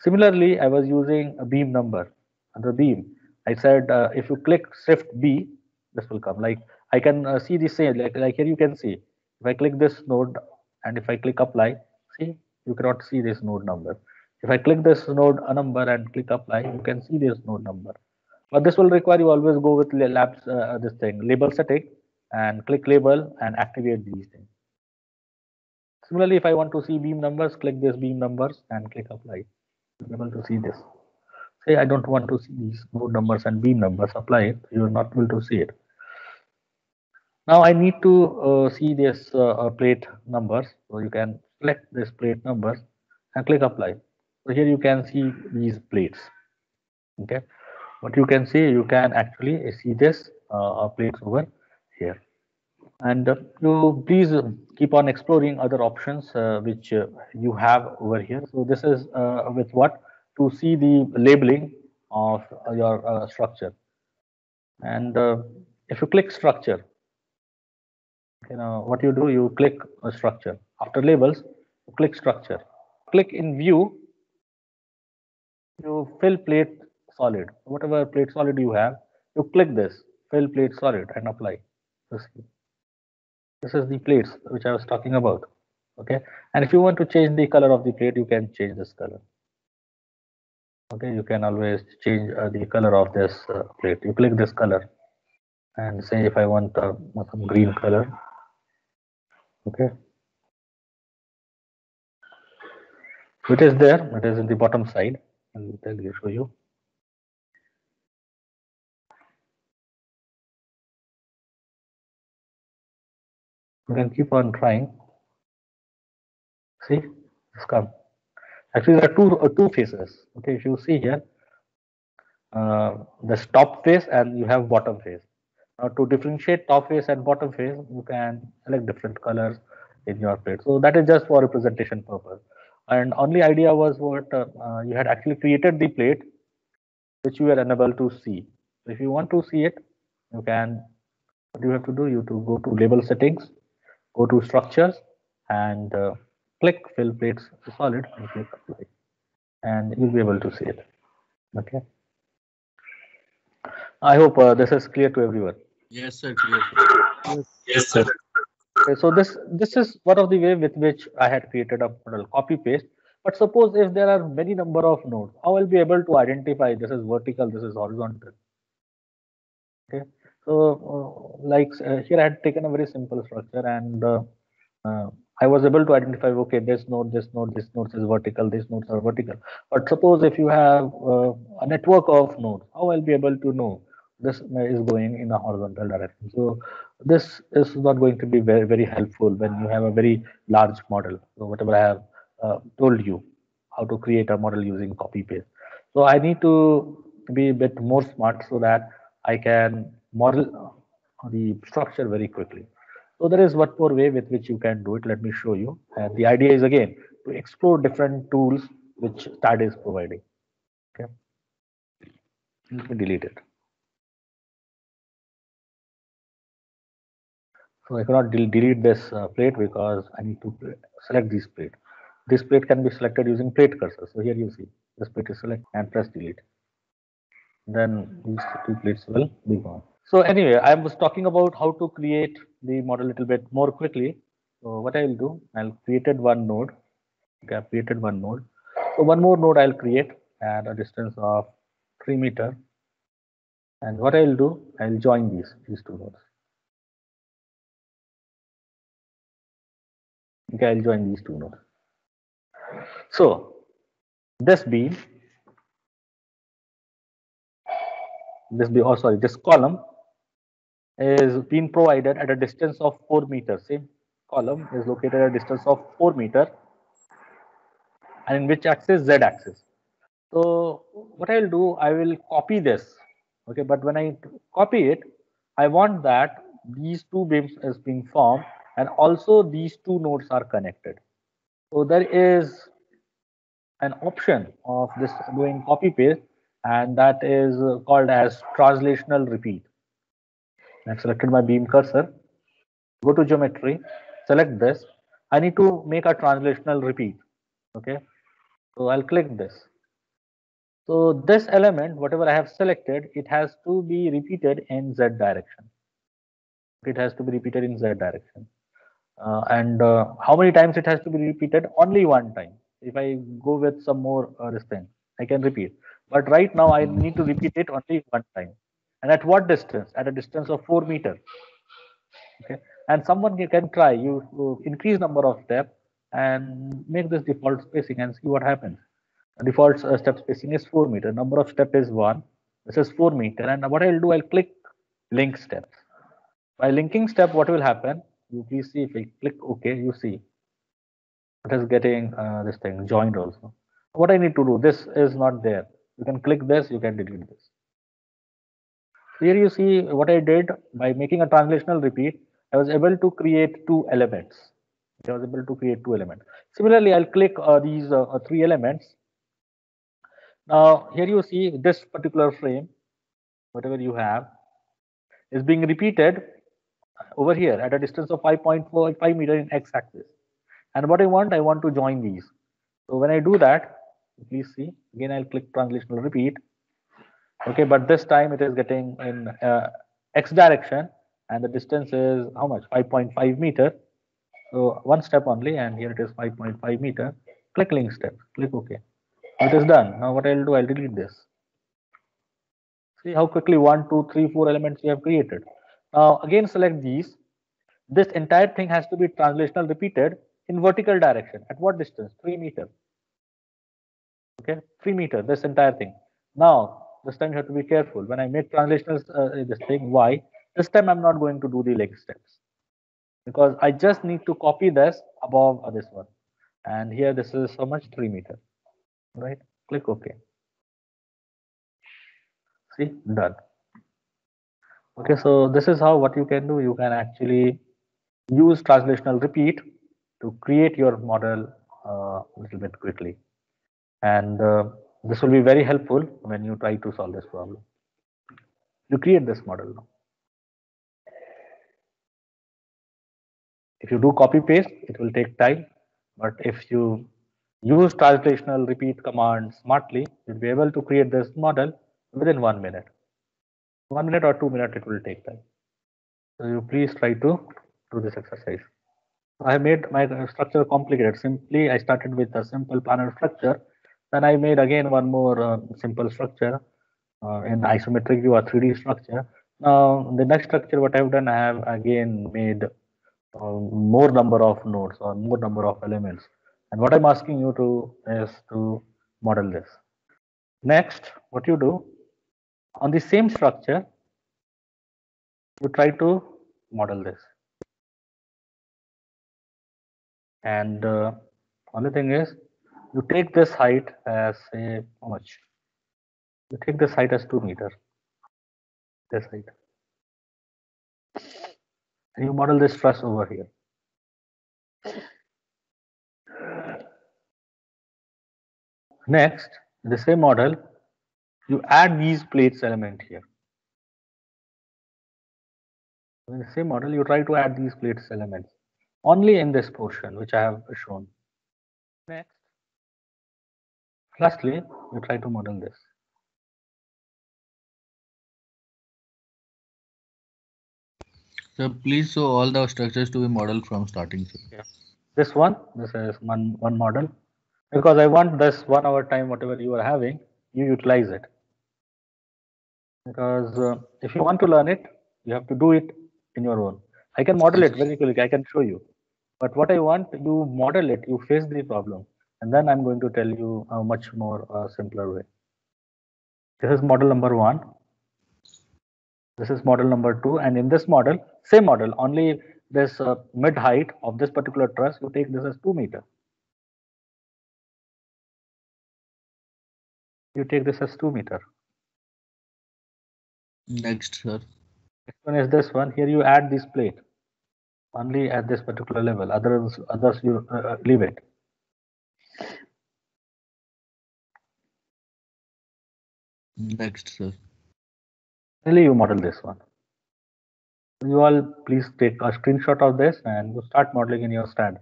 Speaker 1: Similarly, I was using a beam number under beam. I said if you click Shift B, this will come. Like I can see the same. Like here you can see. If I click this node and if I click apply, see you cannot see this node number. If I click this node a number and click apply, you can see this node number. But this will require you always go with labs this thing label setting and click label and activate these things. Similarly, if I want to see beam numbers, click this beam numbers and click apply. You'll be able to see this. Say I don't want to see these node numbers and beam numbers, apply it, you're not able to see it. Now I need to see this plate numbers. So you can select this plate numbers and click apply. So here you can see these plates. Okay, what you can see, you can actually see this plates over here. And you please keep on exploring other options which you have over here. So this is with what? To see the labeling of your structure. And if you click structure, what you do, you click a structure. After labels, you click structure. Click in view, you fill plate solid. Whatever plate solid you have, you click this, fill plate solid and apply. This is the plates which I was talking about. Okay, and if you want to change the color of the plate, you can change this color. Okay, you can always change the color of this plate. You click this color and say if I want some green color. Okay, so it is there. It is in the bottom side. And I'll show you. You can keep on trying. See, it's come. Actually, there are two faces. Okay, if you see here, the top face and you have bottom face. Now to differentiate top face and bottom face, you can select different colors in your plate. So that is just for representation purpose. And only idea was what you had actually created the plate, which you were unable to see. So if you want to see it, you can. What you have to do, you to go to label settings, go to structures, and click fill plates to solid and click apply, and you'll be able to see it. Okay. I hope this is clear to everyone.
Speaker 2: Yes, sir. Clear, sir.
Speaker 4: Yes, sir.
Speaker 1: Okay, so this is one of the way with which I had created a model, copy paste. But suppose if there are many number of nodes, how I'll be able to identify this is vertical, this is horizontal. Okay, so here I had taken a very simple structure, and I was able to identify, okay, this node, this node, this node is vertical, these nodes are vertical. But suppose if you have a network of nodes, how I'll be able to know this is going in a horizontal direction? So this is not going to be very helpful when you have a very large model. So whatever I have told you, how to create a model using copy paste. So I need to be a bit more smart so that I can model the structure very quickly. So there is one more way with which you can do it. Let me show you. And the idea is again to explore different tools which STAAD is providing. Okay. Let me delete it. So I cannot delete this plate because I need to select this plate. This plate can be selected using plate cursor. So here you see this plate is selected and press delete. Then these two plates will be gone. So anyway, I was talking about how to create the model a little bit more quickly. So what I will do, I'll created one node. Okay, I've created one node. So one more node I'll create at a distance of 3 meter. And what I'll do, I'll join these two nodes. Okay, I'll join these two nodes. So this beam, this column is being provided at a distance of 4 meters. Same column is located at a distance of 4 meter, and in which axis? Z axis. So what I'll do, I will copy this. Okay, but when I copy it, I want that these two beams is being formed, and also these two nodes are connected. So there is an option of this doing copy paste, and that is called as translational repeat. I've selected my beam cursor, go to geometry, select this. I need to make a translational repeat. Okay, so I'll click this. So this element, whatever I have selected, it has to be repeated in Z direction. It has to be repeated in Z direction. And how many times it has to be repeated? Only one time. If I go with some more this thing, I can repeat. But right now I need to repeat it only one time. And at what distance? At a distance of 4 meters. Okay. And someone can try, you increase number of steps and make this default spacing and see what happens. Default step spacing is 4 meter. Number of step is 1. This is 4 meter. And what I'll do, I'll click link steps. By linking step, what will happen? You please see, if I click OK, you see it is getting this thing joined also. What I need to do, this is not there. You can click this, you can delete this. Here you see what I did by making a translational repeat. I was able to create two elements. I was able to create two elements. Similarly, I'll click these three elements. Now, here you see this particular frame, whatever you have, is being repeated over here at a distance of 5.45 meter in x-axis. And what I want to join these. So when I do that, please see, again I'll click translational repeat. Okay, but this time it is getting in x direction, and the distance is how much? 5.5 meter. So one step only, and here it is 5.5 meter. Click link step, click OK. It is done. Now what I'll do, I'll delete this. See how quickly 1, 2, 3, 4 elements you have created. Now again select these. This entire thing has to be translational repeated in vertical direction. At what distance? 3 meter. Okay, 3 meter, this entire thing. Now this time you have to be careful. When I make translational this thing, why? This time I'm not going to do the link steps, because I just need to copy this above this one. And here this is so much? 3 meter. Right? Click OK. See, done. Okay, so this is how what you can do. You can actually use translational repeat to create your model a little bit quickly. And this will be very helpful when you try to solve this problem. You create this model now. If you do copy paste, it will take time. But if you use translational repeat command smartly, you'll be able to create this model within 1 minute. 1 minute or 2 minutes it will take time. So you please try to do this exercise. I have made my structure complicated. Simply, I started with a simple planar structure. Then I made again one more simple structure in isometric view or 3D structure. Now, the next structure, what I've done, I have again made more number of nodes or more number of elements. And what I'm asking you to is to model this. Next, what you do on the same structure, you try to model this. And only thing is, you take this height as say how much? You take this height as 2 meters. This height. And you model this truss over here. Next, in the same model, you add these plates element here. In the same model, you try to add these plates elements only in this portion which I have shown. Next, lastly, you try to model this.
Speaker 2: So please show all the structures to be modeled from starting. Sir.
Speaker 1: Yeah. This is one model, because I want this 1 hour time, whatever you are having, you utilize it. Because if you want to learn it, you have to do it in your own. I can model it very quickly, I can show you. But what I want, you model it, you face the problem, and then I'm going to tell you a much more simpler way. This is model number 1. This is model number 2, and in this model, same model, only this mid height of this particular truss, you take this as 2 meters. You take this as 2 meters.
Speaker 2: Next, sir.
Speaker 1: Next one is this one. Here you add this plate only at this particular level. Others you leave it.
Speaker 2: Next, sir.
Speaker 1: Finally, you model this one. You all please take a screenshot of this and you start modeling in your STAD.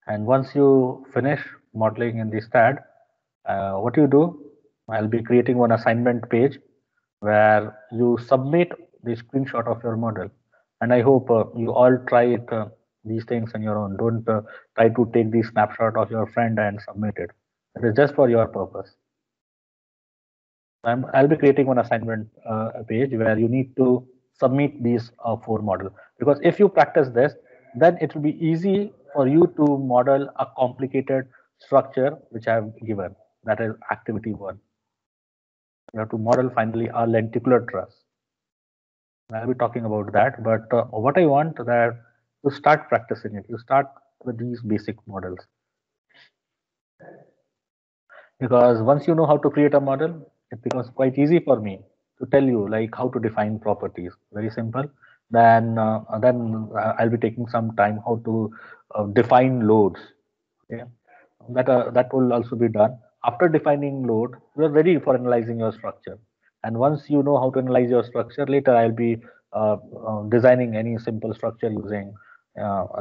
Speaker 1: And once you finish modeling in the STAD, what you do, I'll be creating one assignment page where you submit the screenshot of your model. And I hope you all try it, these things on your own. Don't try to take the snapshot of your friend and submit it. It is just for your purpose. I'll be creating one assignment page where you need to submit these 4 models. Because if you practice this, then it will be easy for you to model a complicated structure which I have given. That is activity 1. You have to model finally a lenticular truss. I'll be talking about that, but what I want that you start practicing it. You start with these basic models. Because once you know how to create a model, it becomes quite easy for me to tell you like how to define properties. Very simple. Then I'll be taking some time how to define loads. Okay, that will also be done. After defining load, you are ready for analyzing your structure. And once you know how to analyze your structure, later I'll be designing any simple structure using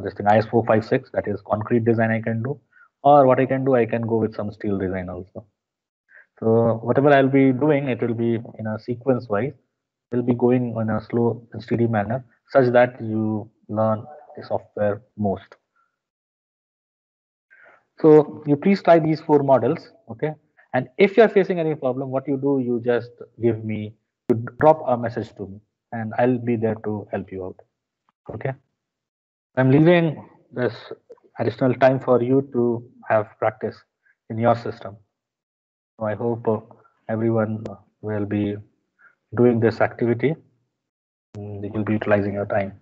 Speaker 1: this thing IS 456, that is concrete design I can do. Or what I can do, I can go with some steel design also. So whatever I'll be doing, it will be in a sequence wise. Will be going in a slow and steady manner, such that you learn the software most. So you please try these 4 models, okay? And if you are facing any problem, what you do, you just give me, you drop a message to me, and I'll be there to help you out, okay? I'm leaving this additional time for you to have practice in your system. So I hope everyone will be doing this activity. You will be utilizing your time.